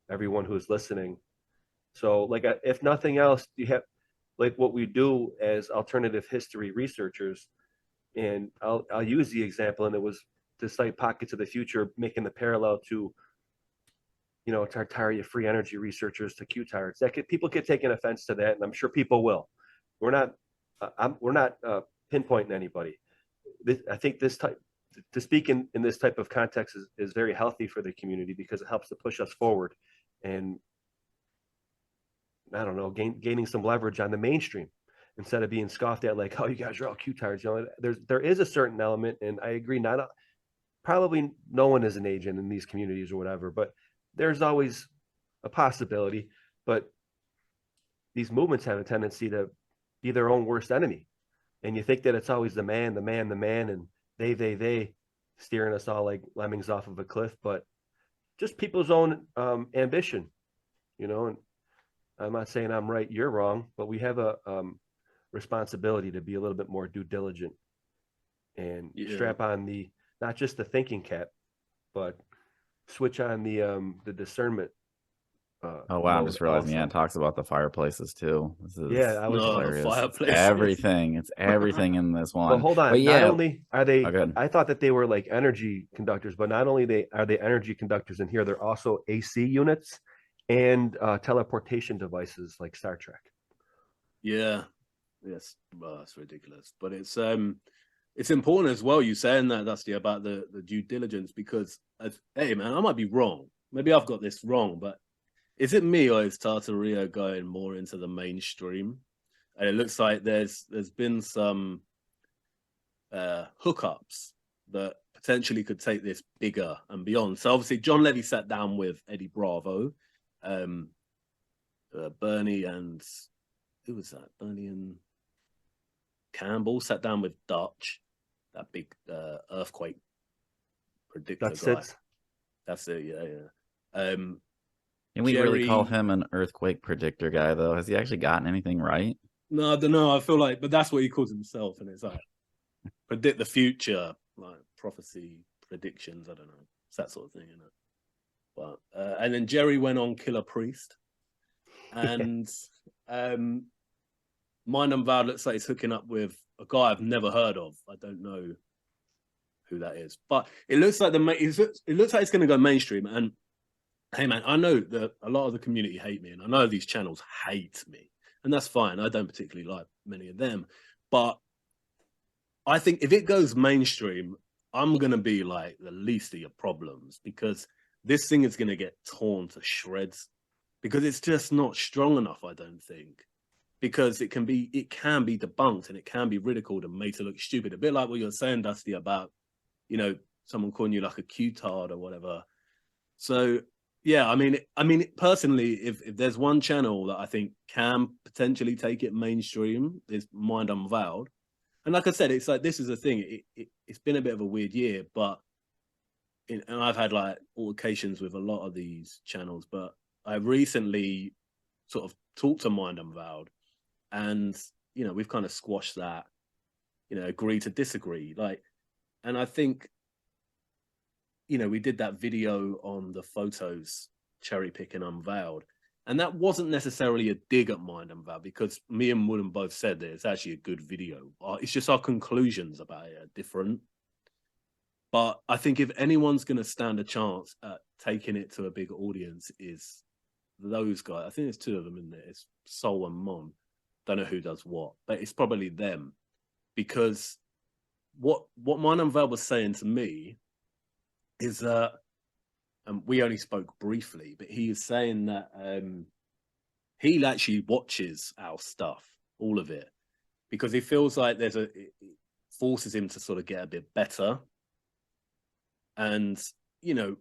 everyone who's listening. So like, if nothing else, you have like what we do as alternative history researchers, and I'll use the example, and it was to cite Pockets of the Future, making the parallel to, you know, Tartaria free energy researchers to Q-tards. People get taken offense to that, and I'm sure people will. We're not pinpointing anybody. I think this type to speak in this type of context is very healthy for the community, because it helps to push us forward, and I don't know, gaining some leverage on the mainstream instead of being scoffed at like, oh, you guys are all Q-tards. You know, there is a certain element, and I agree, probably no one is an agent in these communities or whatever, but there's always a possibility. But these movements have a tendency to be their own worst enemy. And you think that it's always the man, and they steering us all like lemmings off of a cliff, but just people's own ambition, you know. And I'm not saying I'm right, you're wrong, but we have a responsibility to be a little bit more due diligent and strap on not just the thinking cap, but switch on the discernment. Oh wow! I'm just realizing, it talks about the fireplaces too. I was hilarious. Everything. It's everything in this one. Well, hold on. But not only are they, I thought that they were like energy conductors, but not only are they energy conductors in here, they're also AC units and teleportation devices like Star Trek. Yeah. Yes. Well, that's ridiculous. But it's important as well, you saying that, Dusty, about the due diligence, because hey man, I might be wrong. Maybe I've got this wrong, but is it me, or is Tartaria going more into the mainstream? And it looks like there's been some hookups that potentially could take this bigger and beyond. So obviously John Levy sat down with Eddie Bravo, Bernie and who was that? Bernie and Campbell sat down with Dutch, that big earthquake predictor guy. That's it. Yeah. Can we really call him an earthquake predictor guy, though? Has he actually gotten anything right? No, I don't know. I feel like, but that's what he calls himself, and it's like predict the future, like prophecy, predictions. I don't know. It's that sort of thing, isn't it? But and then Jerry went on Killer Priest, And Mind Unveiled looks like he's hooking up with a guy I've never heard of. I don't know who that is, but it looks like it looks like it's going to go mainstream. And hey, man, I know that a lot of the community hate me, and I know these channels hate me, and that's fine. I don't particularly like many of them, but I think if it goes mainstream, I'm going to be like the least of your problems, because this thing is going to get torn to shreds because it's just not strong enough, I don't think. Because it can be debunked and it can be ridiculed and made to look stupid. A bit like what you're saying, Dusty, about, you know, someone calling you like a Q-tard or whatever. So yeah, I mean, personally, if there's one channel that I think can potentially take it mainstream, is Mind Unveiled. And like I said, it's like, this is the thing. It's been a bit of a weird year, but and I've had like altercations with a lot of these channels, but I recently sort of talked to Mind Unveiled, and you know, we've kind of squashed that, you know, agree to disagree. Like, and I think, you know, we did that video on the photos cherry picking Unveiled, and that wasn't necessarily a dig at Mind Unveiled, because me and Wooden both said that it's actually a good video. It's just our conclusions about it are different. But I think if anyone's going to stand a chance at taking it to a big audience, is those guys. I think there's two of them in there. It's Soul and Mon. Don't know who does what, but it's probably them, because what Mind Unveiled was saying to me is that, and we only spoke briefly, but he is saying that he actually watches our stuff, all of it, because he feels like it forces him to sort of get a bit better. And, you know,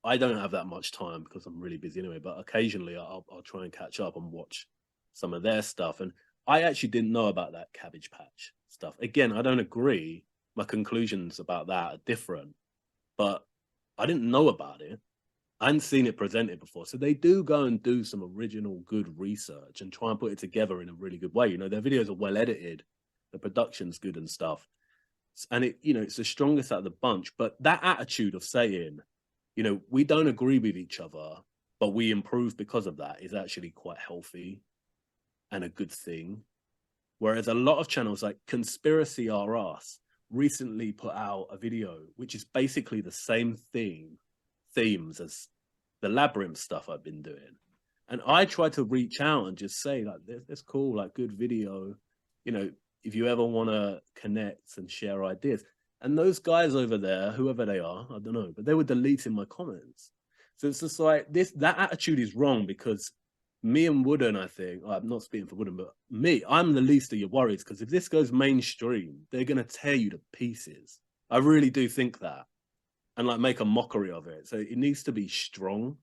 I don't have that much time because I'm really busy anyway, but occasionally I'll try and catch up and watch some of their stuff. And I actually didn't know about that Cabbage Patch stuff. Again, I don't agree. My conclusions about that are different, but I didn't know about it. I hadn't seen it presented before. So they do go and do some original good research and try and put it together in a really good way. You know, their videos are well edited, the production's good and stuff. And it, you know, it's the strongest out of the bunch. But that attitude of saying, you know, we don't agree with each other, but we improve because of that, is actually quite healthy and a good thing. Whereas a lot of channels like Conspiracy R Us recently put out a video which is basically the same themes as the Labyrinth stuff I've been doing. And I try to reach out and just say, like, that's cool, like, good video, you know, if you ever want to connect and share ideas. And those guys over there, whoever they are, I don't know, but they were deleting my comments. So it's just like that attitude is wrong, because me and Wooden, I think, I'm not speaking for Wooden, but me, I'm the least of your worries, because if this goes mainstream, they're going to tear you to pieces. I really do think that, and like make a mockery of it. So it needs to be strong.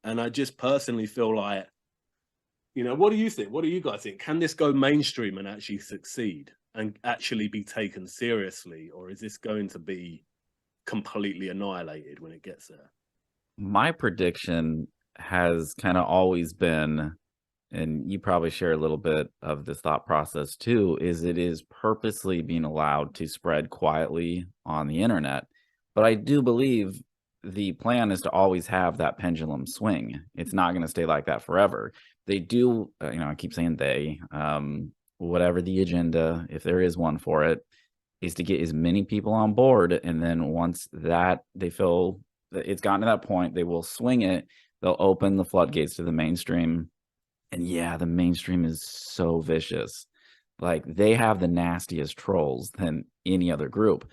And I just personally feel like, you know, what do you think? What do you guys think? Can this go mainstream and actually succeed and actually be taken seriously? Or is this going to be completely annihilated when it gets there? My prediction has kind of always been, and you probably share a little bit of this thought process too, is it is purposely being allowed to spread quietly on the internet. But I do believe the plan is to always have that pendulum swing. It's not going to stay like that forever. They do, you know, I keep saying they, whatever the agenda, if there is one for it, is to get as many people on board. And then once that they feel that it's gotten to that point, they will swing it. They'll open the floodgates to the mainstream. And yeah, the mainstream is so vicious. Like, they have the nastiest trolls than any other group.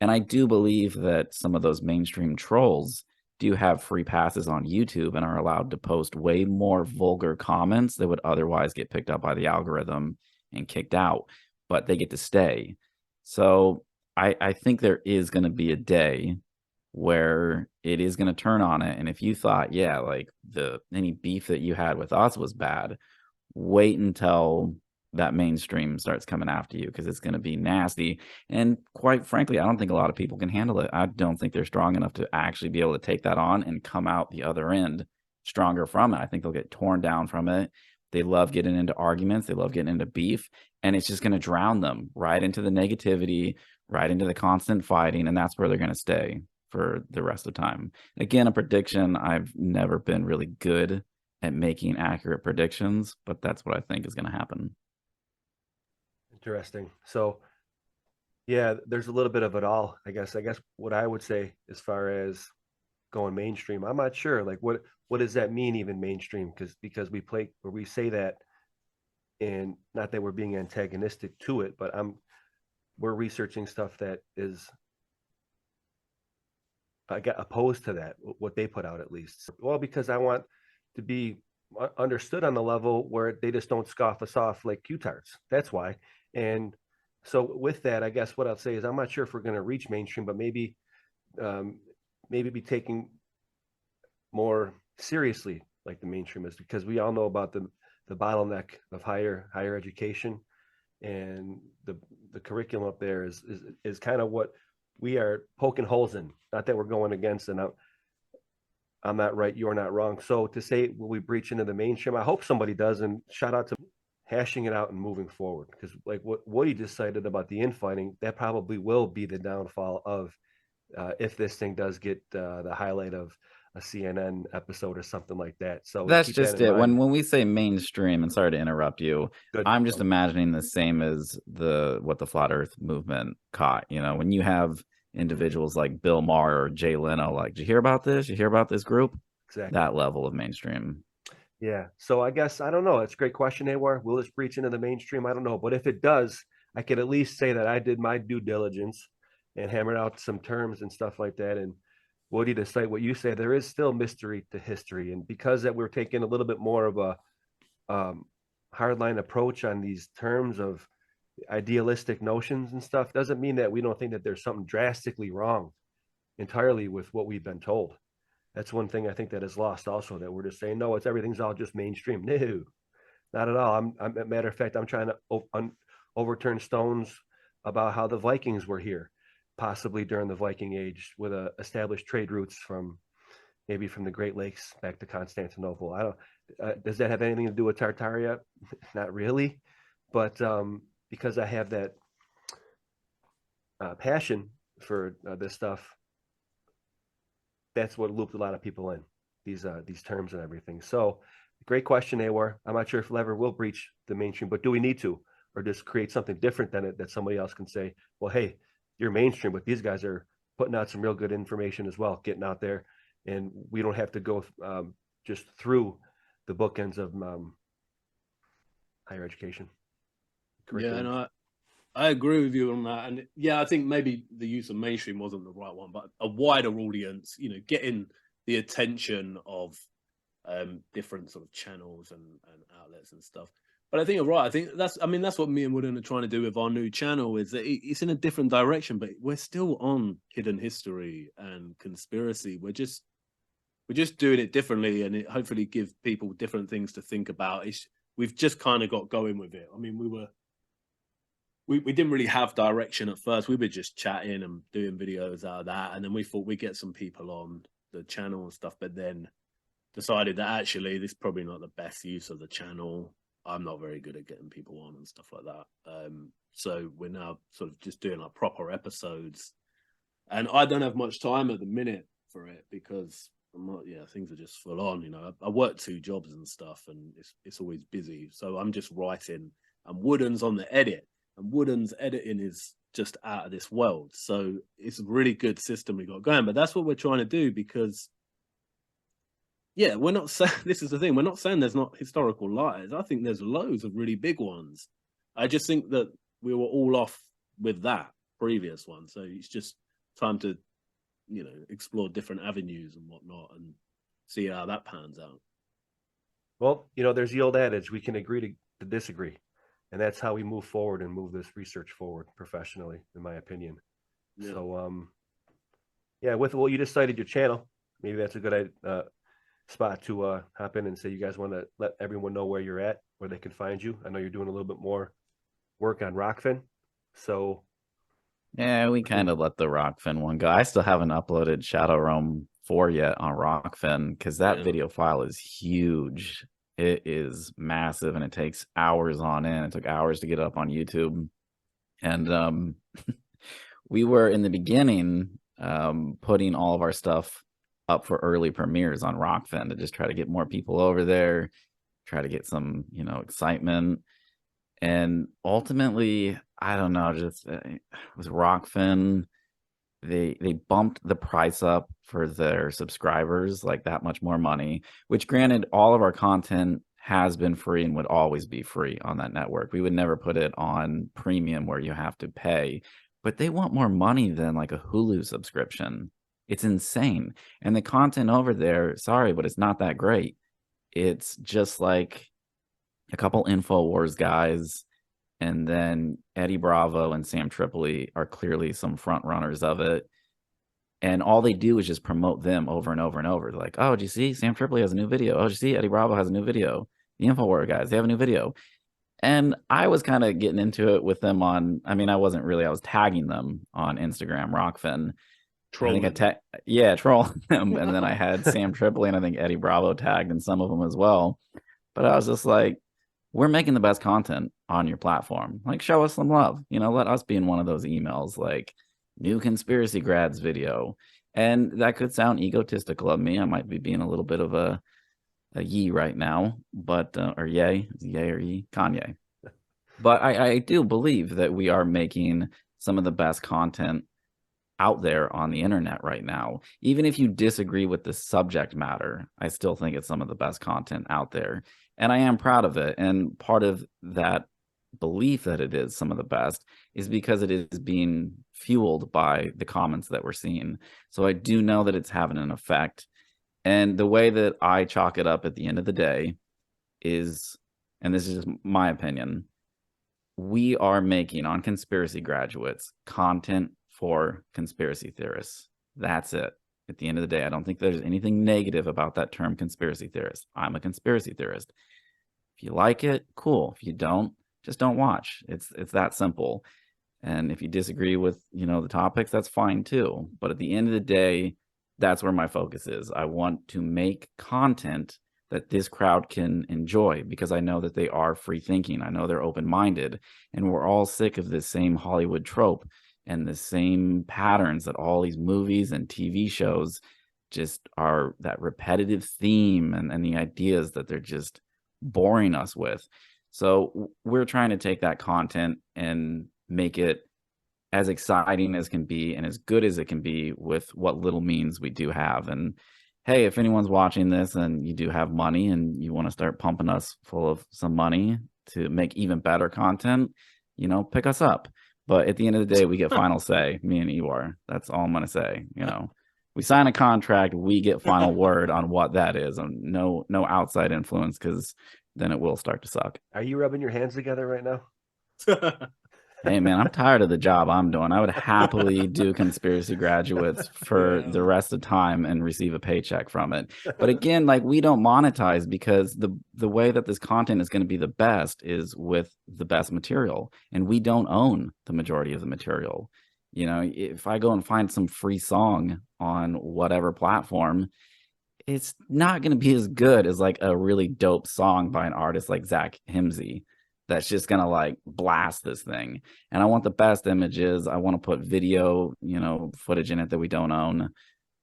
And I do believe that some of those mainstream trolls do have free passes on YouTube and are allowed to post way more vulgar comments that would otherwise get picked up by the algorithm and kicked out, but they get to stay. So I think there is going to be a day where it is going to turn on it. And if you thought, yeah, like any beef that you had with us was bad, wait until that mainstream starts coming after you, because it's going to be nasty. And quite frankly, I don't think a lot of people can handle it. I don't think they're strong enough to actually be able to take that on and come out the other end stronger from it. I think they'll get torn down from it. They love getting into arguments. They love getting into beef, and it's just going to drown them right into the negativity, right into the constant fighting. And that's where they're going to stay for the rest of the time. Again, a prediction. I've never been really good at making accurate predictions, but that's what I think is going to happen. Interesting. So yeah, there's a little bit of it all, I guess. I guess what I would say as far as going mainstream, I'm not sure. Like what does that mean, even mainstream? Because we play or we say that, and not that we're being antagonistic to it, but we're researching stuff that is I got opposed to that, what they put out at least. Well, because I want to be understood on the level where they just don't scoff us off like Q-tards. That's why. And so with that, I guess what I'll say is I'm not sure if we're going to reach mainstream, but maybe be taking more seriously like the mainstream is, because we all know about the bottleneck of higher education, and the curriculum up there is kind of what we are poking holes in. Not that we're going against, and I'm not right, you're not wrong. So to say, will we breach into the mainstream? I hope somebody does, and shout out to hashing it out and moving forward. Because like what Woody decided about the infighting, that probably will be the downfall of if this thing does get the highlight of a CNN episode or something like that. So that's just it. When we say mainstream, and sorry to interrupt you, Good. I'm just imagining the same as what the Flat Earth movement caught. You know, when you have individuals like Bill Maher or Jay Leno, like, did you hear about this? You hear about this group? Exactly. That level of mainstream. Yeah. So I guess, I don't know. It's a great question, AEWAR. Will this breach into the mainstream? I don't know. But if it does, I could at least say that I did my due diligence and hammered out some terms and stuff like that. And Woody, to cite what you say, there is still mystery to history. And because that we're taking a little bit more of a hardline approach on these terms of idealistic notions and stuff, doesn't mean that we don't think that there's something drastically wrong entirely with what we've been told. That's one thing I think that is lost also, that we're just saying, no, everything's all just mainstream. No, not at all. I'm matter of fact, I'm trying to overturn stones about how the Vikings were here, possibly during the Viking Age, with established trade routes from maybe from the Great Lakes back to Constantinople. I don't. Does that have anything to do with Tartaria? Not really, but because I have that passion for this stuff, that's what looped a lot of people in these terms and everything. So, great question, AEWAR. I'm not sure if Lever will breach the mainstream, but do we need to, or just create something different than it that somebody else can say, well, hey, you're mainstream, but these guys are putting out some real good information as well, getting out there, and we don't have to go just through the bookends of higher education. Yeah, and I agree with you on that. And yeah, I think maybe the use of mainstream wasn't the right one, but a wider audience, you know, getting the attention of different sort of channels and outlets and stuff. But I think you're right. I think that's what me and Wooden are trying to do with our new channel, is that it's in a different direction, but we're still on hidden history and conspiracy. We're just doing it differently, and it hopefully give people different things to think about. We've just kind of got going with it. I mean, we didn't really have direction at first. We were just chatting and doing videos out of that, and then we thought we'd get some people on the channel and stuff, but then decided that actually this is probably not the best use of the channel. I'm not very good at getting people on and stuff like that. So we're now sort of just doing like proper episodes, and I don't have much time at the minute for it because things are just full on. You know, I work 2 jobs and stuff, and it's always busy. So I'm just writing, and Wooden's on the edit, and Wooden's editing is just out of this world. So it's a really good system we got going. But that's what we're trying to do, because yeah, we're not saying, this is the thing, we're not saying there's not historical lies. I think there's loads of really big ones. I just think that we were all off with that previous one. So it's just time to, you know, explore different avenues and whatnot and see how that pans out. Well, you know, there's the old adage, we can agree to disagree. And that's how we move forward and move this research forward professionally, in my opinion. Yeah. So, with you just cited your channel, maybe that's a good spot to hop in and say you guys want to let everyone know where you're at, where they can find you. I know you're doing a little bit more work on Rockfin, so yeah, we kind of let the Rockfin one go. I still haven't uploaded Shadow Realm 4 yet on Rockfin because that video file is huge. It is massive, and it takes hours on end. It took hours to get it up on YouTube, and we were in the beginning putting all of our stuff up for early premieres on Rockfin to just try to get more people over there, try to get some, you know, excitement. And ultimately, I don't know, just with Rockfin, they bumped the price up for their subscribers, like that much more money, which granted, all of our content has been free and would always be free on that network. We would never put it on premium where you have to pay, but they want more money than like a Hulu subscription. It's insane. And the content over there, sorry, but it's not that great. It's just like a couple InfoWars guys, and then Eddie Bravo and Sam Tripoli are clearly some front runners of it. And all they do is just promote them over and over and over. They're like, oh, did you see Sam Tripoli has a new video? Oh, did you see Eddie Bravo has a new video? The InfoWars guys, they have a new video. And I was kind of getting into it with them on, I mean, I wasn't really, I was tagging them on Instagram, Rockfin. Trolling. Trolling them. And then I had Sam Tripoli and I think Eddie Bravo tagged and some of them as well. But I was just like, we're making the best content on your platform. Like, show us some love. You know, let us be in one of those emails, like new conspiracy grads video. And that could sound egotistical of me. I might be being a little bit of a yee right now, but or yay or yee, Kanye. But I do believe that we are making some of the best content out there on the internet right now. Even if you disagree with the subject matter, I still think it's some of the best content out there. And I am proud of it. And part of that belief that it is some of the best is because it is being fueled by the comments that we're seeing. So I do know that it's having an effect. And the way that I chalk it up at the end of the day is, and this is just my opinion, we are making on Conspiracy Graduates content for conspiracy theorists. That's it. At the end of the day, I don't think there's anything negative about that term conspiracy theorist. I'm a conspiracy theorist. If you like it, cool. If you don't, just don't watch. It's that simple. And if you disagree with, you know, the topics, that's fine too. But at the end of the day, that's where my focus is. I want to make content that this crowd can enjoy because I know that they are free thinking. I know they're open-minded, and we're all sick of this same Hollywood trope and the same patterns that all these movies and TV shows just are, that repetitive theme and the ideas that they're just boring us with. So we're trying to take that content and make it as exciting as can be and as good as it can be with what little means we do have. And hey, if anyone's watching this and you do have money and you want to start pumping us full of some money to make even better content, you know, pick us up. But at the end of the day, we get final say, me and AEWAR. That's all I'm going to say. You know, we sign a contract, we get final word on what that is. And no outside influence, because then it will start to suck. Are you rubbing your hands together right now? Hey, man, I'm tired of the job I'm doing. I would happily do Conspiracy Graduates for the rest of time and receive a paycheck from it. But again, like, we don't monetize because the way that this content is going to be the best is with the best material. And we don't own the majority of the material. You know, if I go and find some free song on whatever platform, it's not going to be as good as like a really dope song by an artist like Zach Himsey that's just going to like blast this thing. And I want the best images. I want to put video, you know, footage in it that we don't own.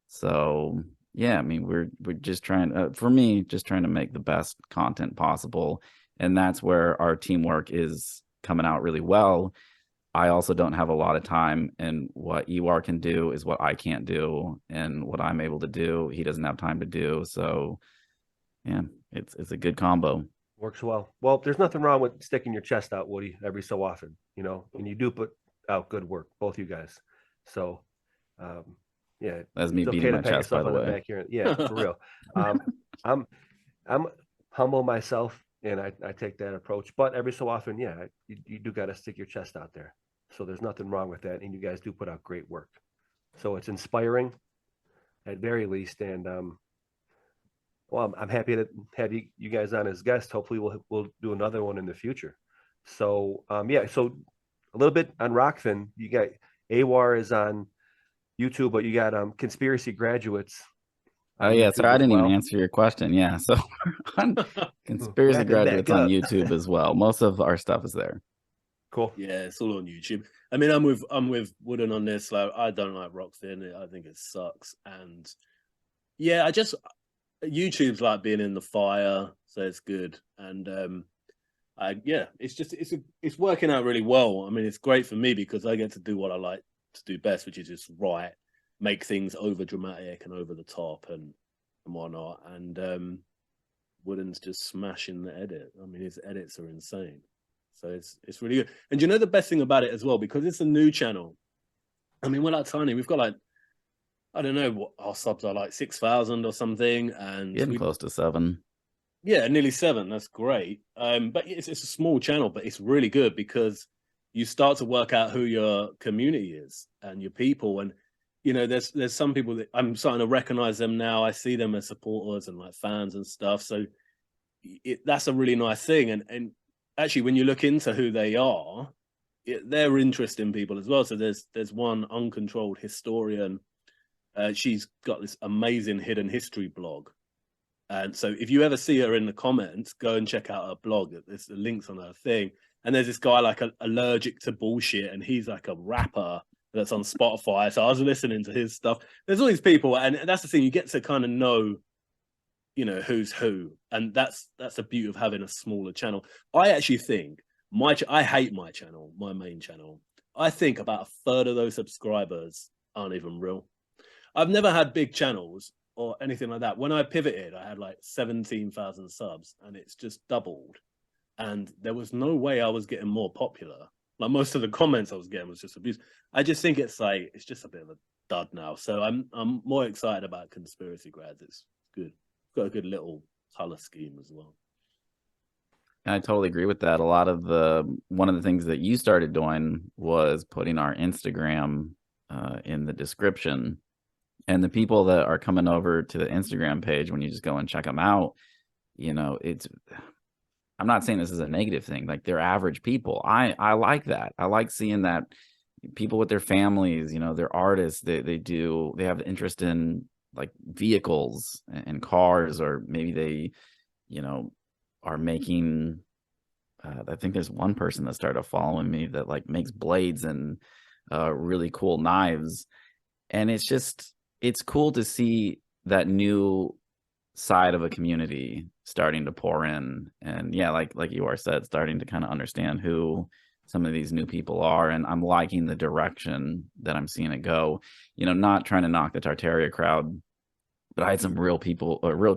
So yeah, I mean, we're just trying, for me, just trying to make the best content possible. And that's where our teamwork is coming out really well. I also don't have a lot of time, and what AEWAR can do is what I can't do, and what I'm able to do, he doesn't have time to do. So yeah, it's a good combo. Works well. Well, there's nothing wrong with sticking your chest out, Woody, every so often, you know, and you do put out good work, both you guys. So, yeah, that's me beating my chest, by the way. Back here. Yeah, for real. I'm humble myself, and I take that approach. But every so often, yeah, you do got to stick your chest out there. So there's nothing wrong with that, and you guys do put out great work. So it's inspiring, at very least, and well, I'm happy to have you guys on as guests. Hopefully we'll do another one in the future. So yeah, so a little bit on Rockfin. You got AEWAR is on YouTube, but you got Conspiracy Graduates. Oh yeah, sorry, I didn't even answer your question. Yeah, so on Conspiracy Graduates on YouTube as well. Most of our stuff is there. Cool. Yeah, it's all on YouTube. I mean, I'm with Wooden on this. Like, I don't like Rockfin. I think it sucks. And Yeah, YouTube's like being in the fire, so it's good. And it's working out really well. I mean, it's great for me because I get to do what I like to do best, which is just write, make things over dramatic and over the top and whatnot. And Wooden's just smashing the edit. I mean, his edits are insane. So it's really good. And you know the best thing about it as well, because it's a new channel. I mean, we're like tiny. We've got like, I don't know what our subs are, like 6,000 or something, and Getting close to 7. Yeah, nearly 7. That's great. But it's a small channel, but it's really good because you start to work out who your community is and your people. And you know, there's some people that I'm starting to recognize them now. I see them as supporters and like fans and stuff. So that's a really nice thing. And actually, when you look into who they are, they're interesting people as well. So there's one uncontrolled historian. She's got this amazing hidden history blog. And so if you ever see her in the comments, go and check out her blog. There's the links on her thing. And there's this guy like allergic to bullshit, and he's like a rapper that's on Spotify. So I was listening to his stuff. There's all these people, and that's the thing. You get to kind of know, you know, who's who, and that's the beauty of having a smaller channel. I actually think I hate my channel, my main channel. I think about a third of those subscribers aren't even real. I've never had big channels or anything like that. When I pivoted, I had like 17,000 subs, and it's just doubled. And there was no way I was getting more popular. Like most of the comments I was getting was just abuse. I just think it's just a bit of a dud now. So I'm more excited about Conspiracy Grads. It's good. Got a good little color scheme as well. I totally agree with that. One of the things that you started doing was putting our Instagram in the description. And the people that are coming over to the Instagram page, when you just go and check them out, you know, I'm not saying this is a negative thing. Like, they're average people. I like that. I like seeing that people with their families, you know, they're artists. They have interest in like vehicles and cars, or maybe they, you know, are making, I think there's one person that started following me that like makes blades and really cool knives. And it's cool to see that new side of a community starting to pour in. And yeah, like you said, starting to kind of understand who some of these new people are. And I'm liking the direction that I'm seeing it go. You know, not trying to knock the Tartaria crowd, but I had some real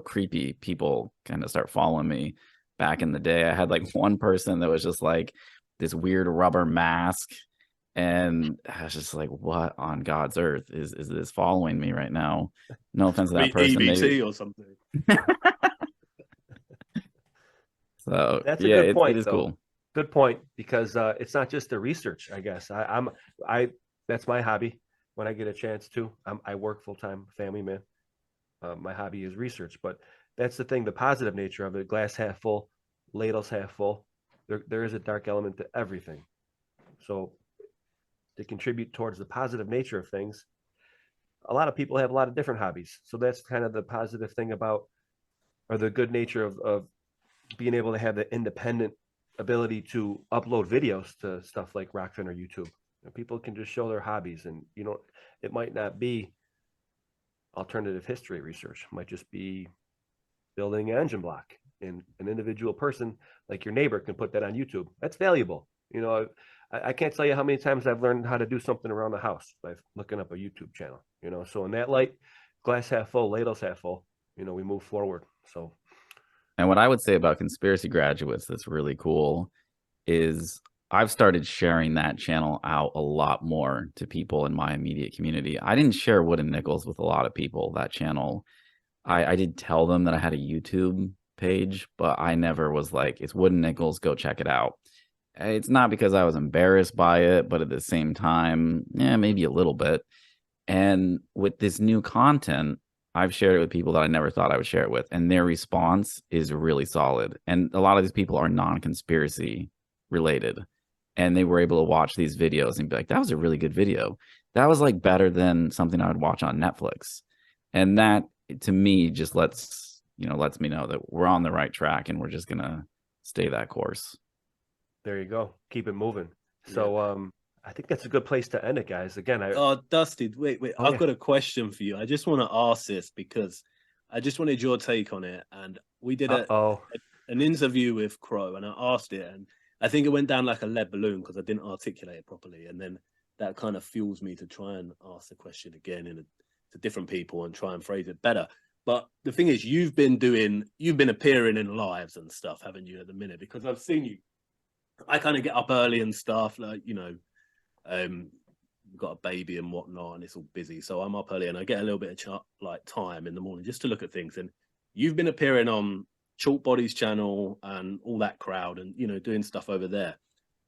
creepy people kind of start following me back in the day. I had like one person that was just like this weird rubber mask. And I was just like, what on God's earth is this following me right now? No offense to that person. EBT maybe. Or something. So that's a good point. It is cool. Good point, because it's not just the research. I guess that's my hobby. When I get a chance to, I work full-time, family man. My hobby is research, but that's the thing. The positive nature of it: glass half full, ladles half full. There is a dark element to everything. So, to contribute towards the positive nature of things, a lot of people have a lot of different hobbies. So that's kind of the positive thing about, or the good nature of being able to have the independent ability to upload videos to stuff like Rockfin or YouTube. You know, people can just show their hobbies, and it might not be alternative history research. It might just be building an engine block, and an individual person like your neighbor can put that on YouTube. That's valuable. You know, I can't tell you how many times I've learned how to do something around the house by looking up a YouTube channel, you know. So in that light, glass half full, ladles half full, you know, we move forward. So, and what I would say about Conspiracy Graduates that's really cool is I've started sharing that channel out a lot more to people in my immediate community. I didn't share Wooden Nickels with a lot of people, that channel. I did tell them that I had a YouTube page, but I never was like, it's Wooden Nickels, go check it out. It's not because I was embarrassed by it, but at the same time, yeah, maybe a little bit. And with this new content, I've shared it with people that I never thought I would share it with, and their response is really solid. And a lot of these people are non-conspiracy related, and they were able to watch these videos and be like, that was a really good video. That was like better than something I would watch on Netflix. And that, to me, just lets me know that we're on the right track, and we're just going to stay that course. There you go. Keep it moving. So I think that's a good place to end it, guys. Again, Dusty, wait. I've got a question for you. I just want to ask this because I just wanted your take on it. And we did an interview with Crow, and I asked it, and I think it went down like a lead balloon because I didn't articulate it properly. And then that kind of fuels me to try and ask the question again to different people and try and phrase it better. But the thing is, you've been appearing in lives and stuff, haven't you, at the minute? Because I've seen you. I kind of get up early and stuff, like, you know, we've got a baby and whatnot, and it's all busy. So I'm up early and I get a little bit of time in the morning just to look at things. And you've been appearing on Chalkbody's channel and all that crowd, and, you know, doing stuff over there.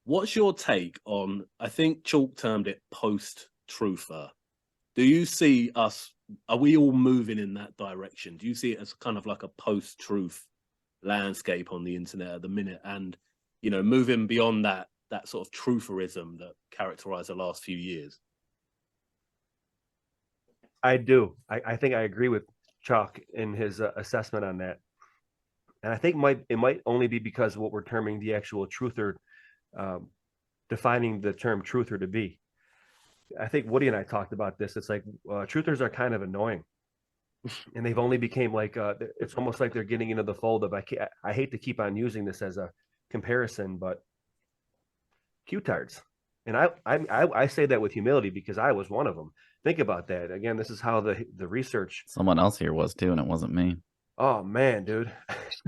What's your take on? I think Chalk termed it post-truther. Do you see us? Are we all moving in that direction? Do you see it as kind of like a post-truth landscape on the internet at the minute, and, you know, moving beyond that sort of trutherism that characterized the last few years? I do. I think I agree with Chalk in his assessment on that, and I think it might only be because of what we're terming the actual truther, defining the term truther to be. I think Woody and I talked about this. It's like truthers are kind of annoying, and they've only became like it's almost like they're getting into the fold of I hate to keep on using this as a comparison, but Q-tards. And I say that with humility because I was one of them. Think about that. Again, this is how the research. Someone else here was too, and it wasn't me. Oh man, dude,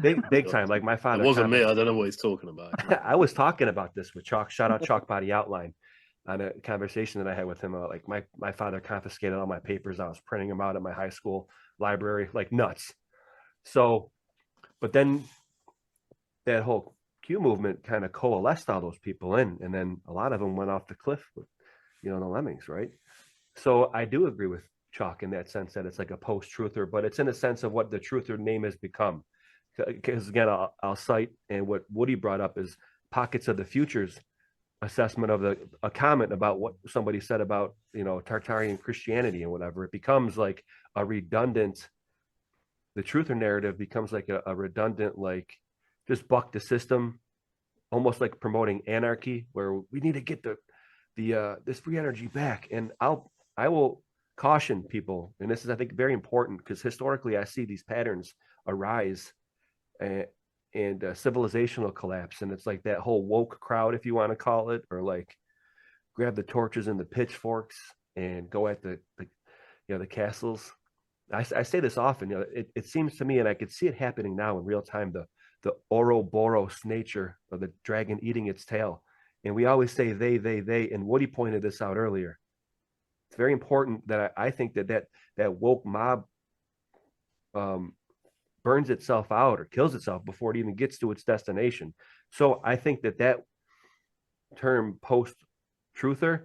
big time. Like my father. It wasn't me. I don't know what he's talking about. I was talking about this with Chalk. Shout out ChalkbodyOutline. On a conversation that I had with him, like my father confiscated all my papers. I was printing them out at my high school library like nuts. So, but then that whole Q movement kind of coalesced all those people in, and then a lot of them went off the cliff with, you know, the lemmings, right? So I do agree with Chalk in that sense that it's like a post-truther, but it's in a sense of what the truther name has become. Because again, I'll cite, and what Woody brought up is PocketsoftheFuture's assessment of a comment about what somebody said about, you know, Tartarian Christianity and whatever. It becomes like a redundant, the truther narrative becomes like a redundant, like just buck the system, almost like promoting anarchy, where we need to get this free energy back. And I will caution people, and this is, I think, very important, because historically I see these patterns arise and civilizational collapse, and it's like that whole woke crowd, if you want to call it, or like grab the torches and the pitchforks and go at the castles. I say this often. You know, it seems to me, and I could see it happening now in real time, the Ouroboros nature of the dragon eating its tail. And we always say they, and Woody pointed this out earlier. It's very important that I think that woke mob burns itself out or kills itself before it even gets to its destination. So I think that term post-truther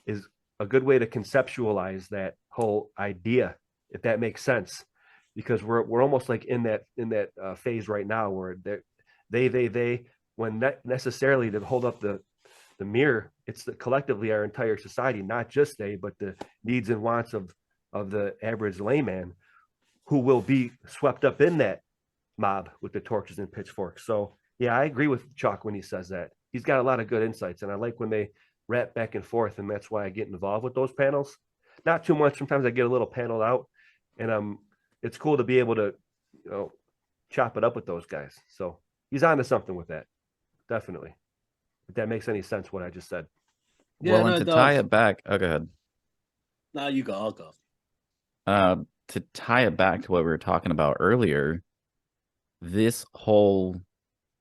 is a good way to conceptualize that whole idea, if that makes sense, because we're almost like in that phase right now where they when not necessarily to hold up the mirror, it's collectively our entire society, not just they, but the needs and wants of the average layman, who will be swept up in that mob with the torches and pitchforks. So yeah, I agree with Chalk when he says that. He's got a lot of good insights, and I like when they rap back and forth, and that's why I get involved with those panels. Not too much. Sometimes I get a little paneled out, and it's cool to be able to, you know, chop it up with those guys. So he's onto something with that, definitely. If that makes any sense, what I just said. Yeah, well, and to tie it back, go ahead. No, you go. I'll go. To tie it back to what we were talking about earlier, this whole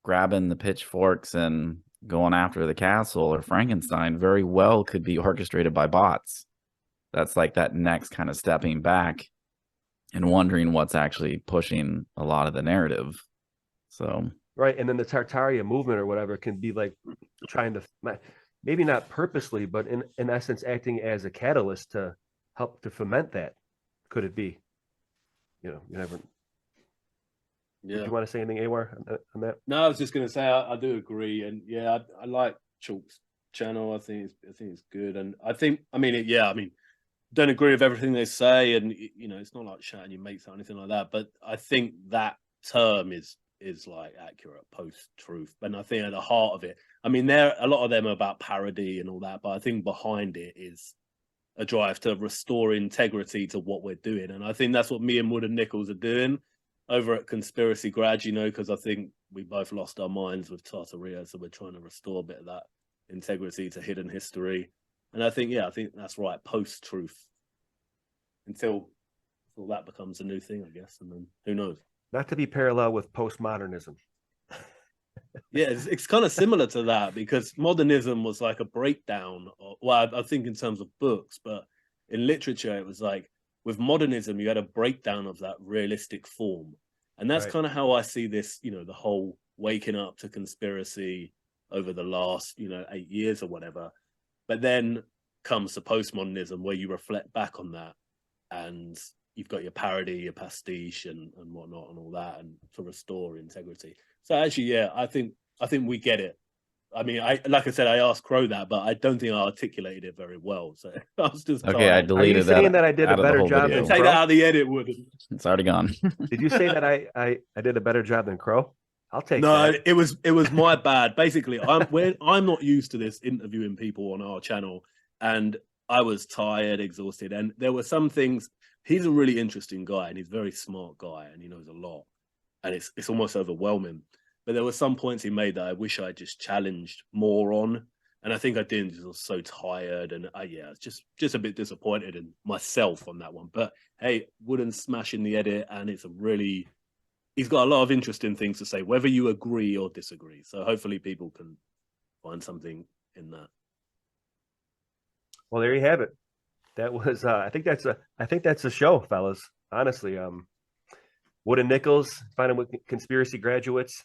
grabbing the pitchforks and going after the castle or Frankenstein very well could be orchestrated by bots. That's like that next kind of stepping back and wondering what's actually pushing a lot of the narrative. So right, and then the Tartaria movement or whatever can be like trying to, maybe not purposely, but in essence acting as a catalyst to help to foment that. Could it be? You know, you never. Yeah. Do you want to say anything, AEWAR, on that? No, I was just going to say I do agree, and yeah, I like Chalk's channel. I think it's good, and I mean, don't agree with everything they say, and you know, it's not like shouting your mates or anything like that. But I think that term is like accurate post-truth, and I think at the heart of it, I mean, a lot of them are about parody and all that, but I think behind it is a drive to restore integrity to what we're doing. And I think that's what me and Wood and Nichols are doing over at Conspiracy Grad, you know, because I think we both lost our minds with Tartaria, so we're trying to restore a bit of that integrity to hidden history. And I think that's right, post-truth. Until that becomes a new thing, I guess, and then who knows? Not to be parallel with postmodernism. Yeah, it's kind of similar to that, because modernism was like a breakdown. I think in terms of books, but in literature, it was like with modernism, you had a breakdown of that realistic form. And that's kind of how I see this, you know, the whole waking up to conspiracy over the last, 8 years or whatever. But then comes the postmodernism, where you reflect back on that, and you've got your parody, your pastiche and whatnot and all that, and to restore integrity. So actually, yeah, I think we get it. I mean, like I said, I asked Crow that, but I don't think I articulated it very well. So I was just okay. I deleted that. Are you saying that I did a better job Yeah, than take Crow? that out of the edit, Wood. It's already gone. Did you say that I did a better job than Crow? I'll take No, that. it was my bad. Basically, I'm not used to this interviewing people on our channel, and I was tired, exhausted, and there were some things. He's a really interesting guy, and he's a very smart guy, and he knows a lot, and it's almost overwhelming. But there were some points he made that I wish I just challenged more on, and I think I didn't. I was so tired, and just a bit disappointed in myself on that one. But hey, wouldn't smash in the edit, and he's got a lot of interesting things to say, whether you agree or disagree. So hopefully people can find something in that. Well, there you have it. That was I think that's a show, fellas. Honestly, Wood and Nichols, finding with Conspiracy Graduates.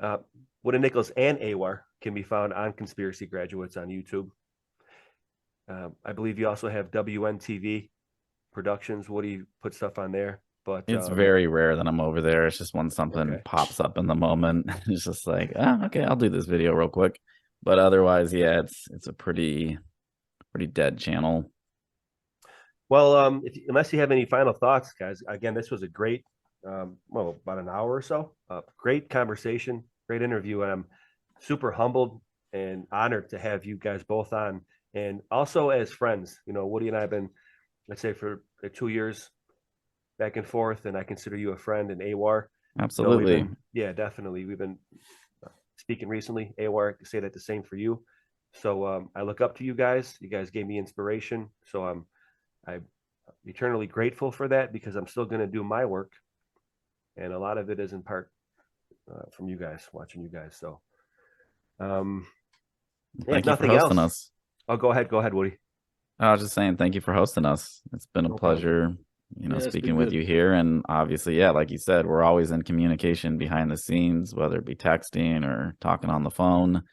Wood and Nichols and AEWAR can be found on Conspiracy Graduates on YouTube. I believe you also have WNTV Productions. Woody put stuff on there, but it's very rare that I'm over there. It's just when something pops up in the moment. It's just like, okay, I'll do this video real quick. But otherwise, yeah, it's a pretty dead channel. Well, unless you have any final thoughts, guys, again, this was a great, about an hour or so. Great conversation, great interview, and I'm super humbled and honored to have you guys both on, and also as friends. Woody and I have been, let's say, for 2 years back and forth, and I consider you a friend in AEWAR. Absolutely. Definitely. We've been speaking recently. AEWAR, I say that the same for you. So I look up to you guys. You guys gave me inspiration. So I'm eternally grateful for that, because I'm still going to do my work. And a lot of it is in part from you guys, watching you guys. So thank you for hosting us. Oh, go ahead, Woody. I was just saying, thank you for hosting us. It's been a pleasure, speaking with you here. And obviously, yeah, like you said, we're always in communication behind the scenes, whether it be texting or talking on the phone.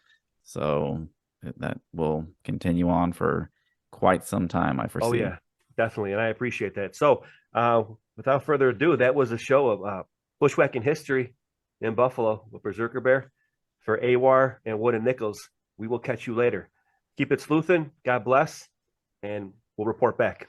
So that will continue on for quite some time, I foresee. Oh, yeah, definitely. And I appreciate that. So without further ado, that was a show of bushwhacking history in Buffalo with Berserker Bear. For AEWAR and Wood and Nichols, we will catch you later. Keep it sleuthing. God bless. And we'll report back.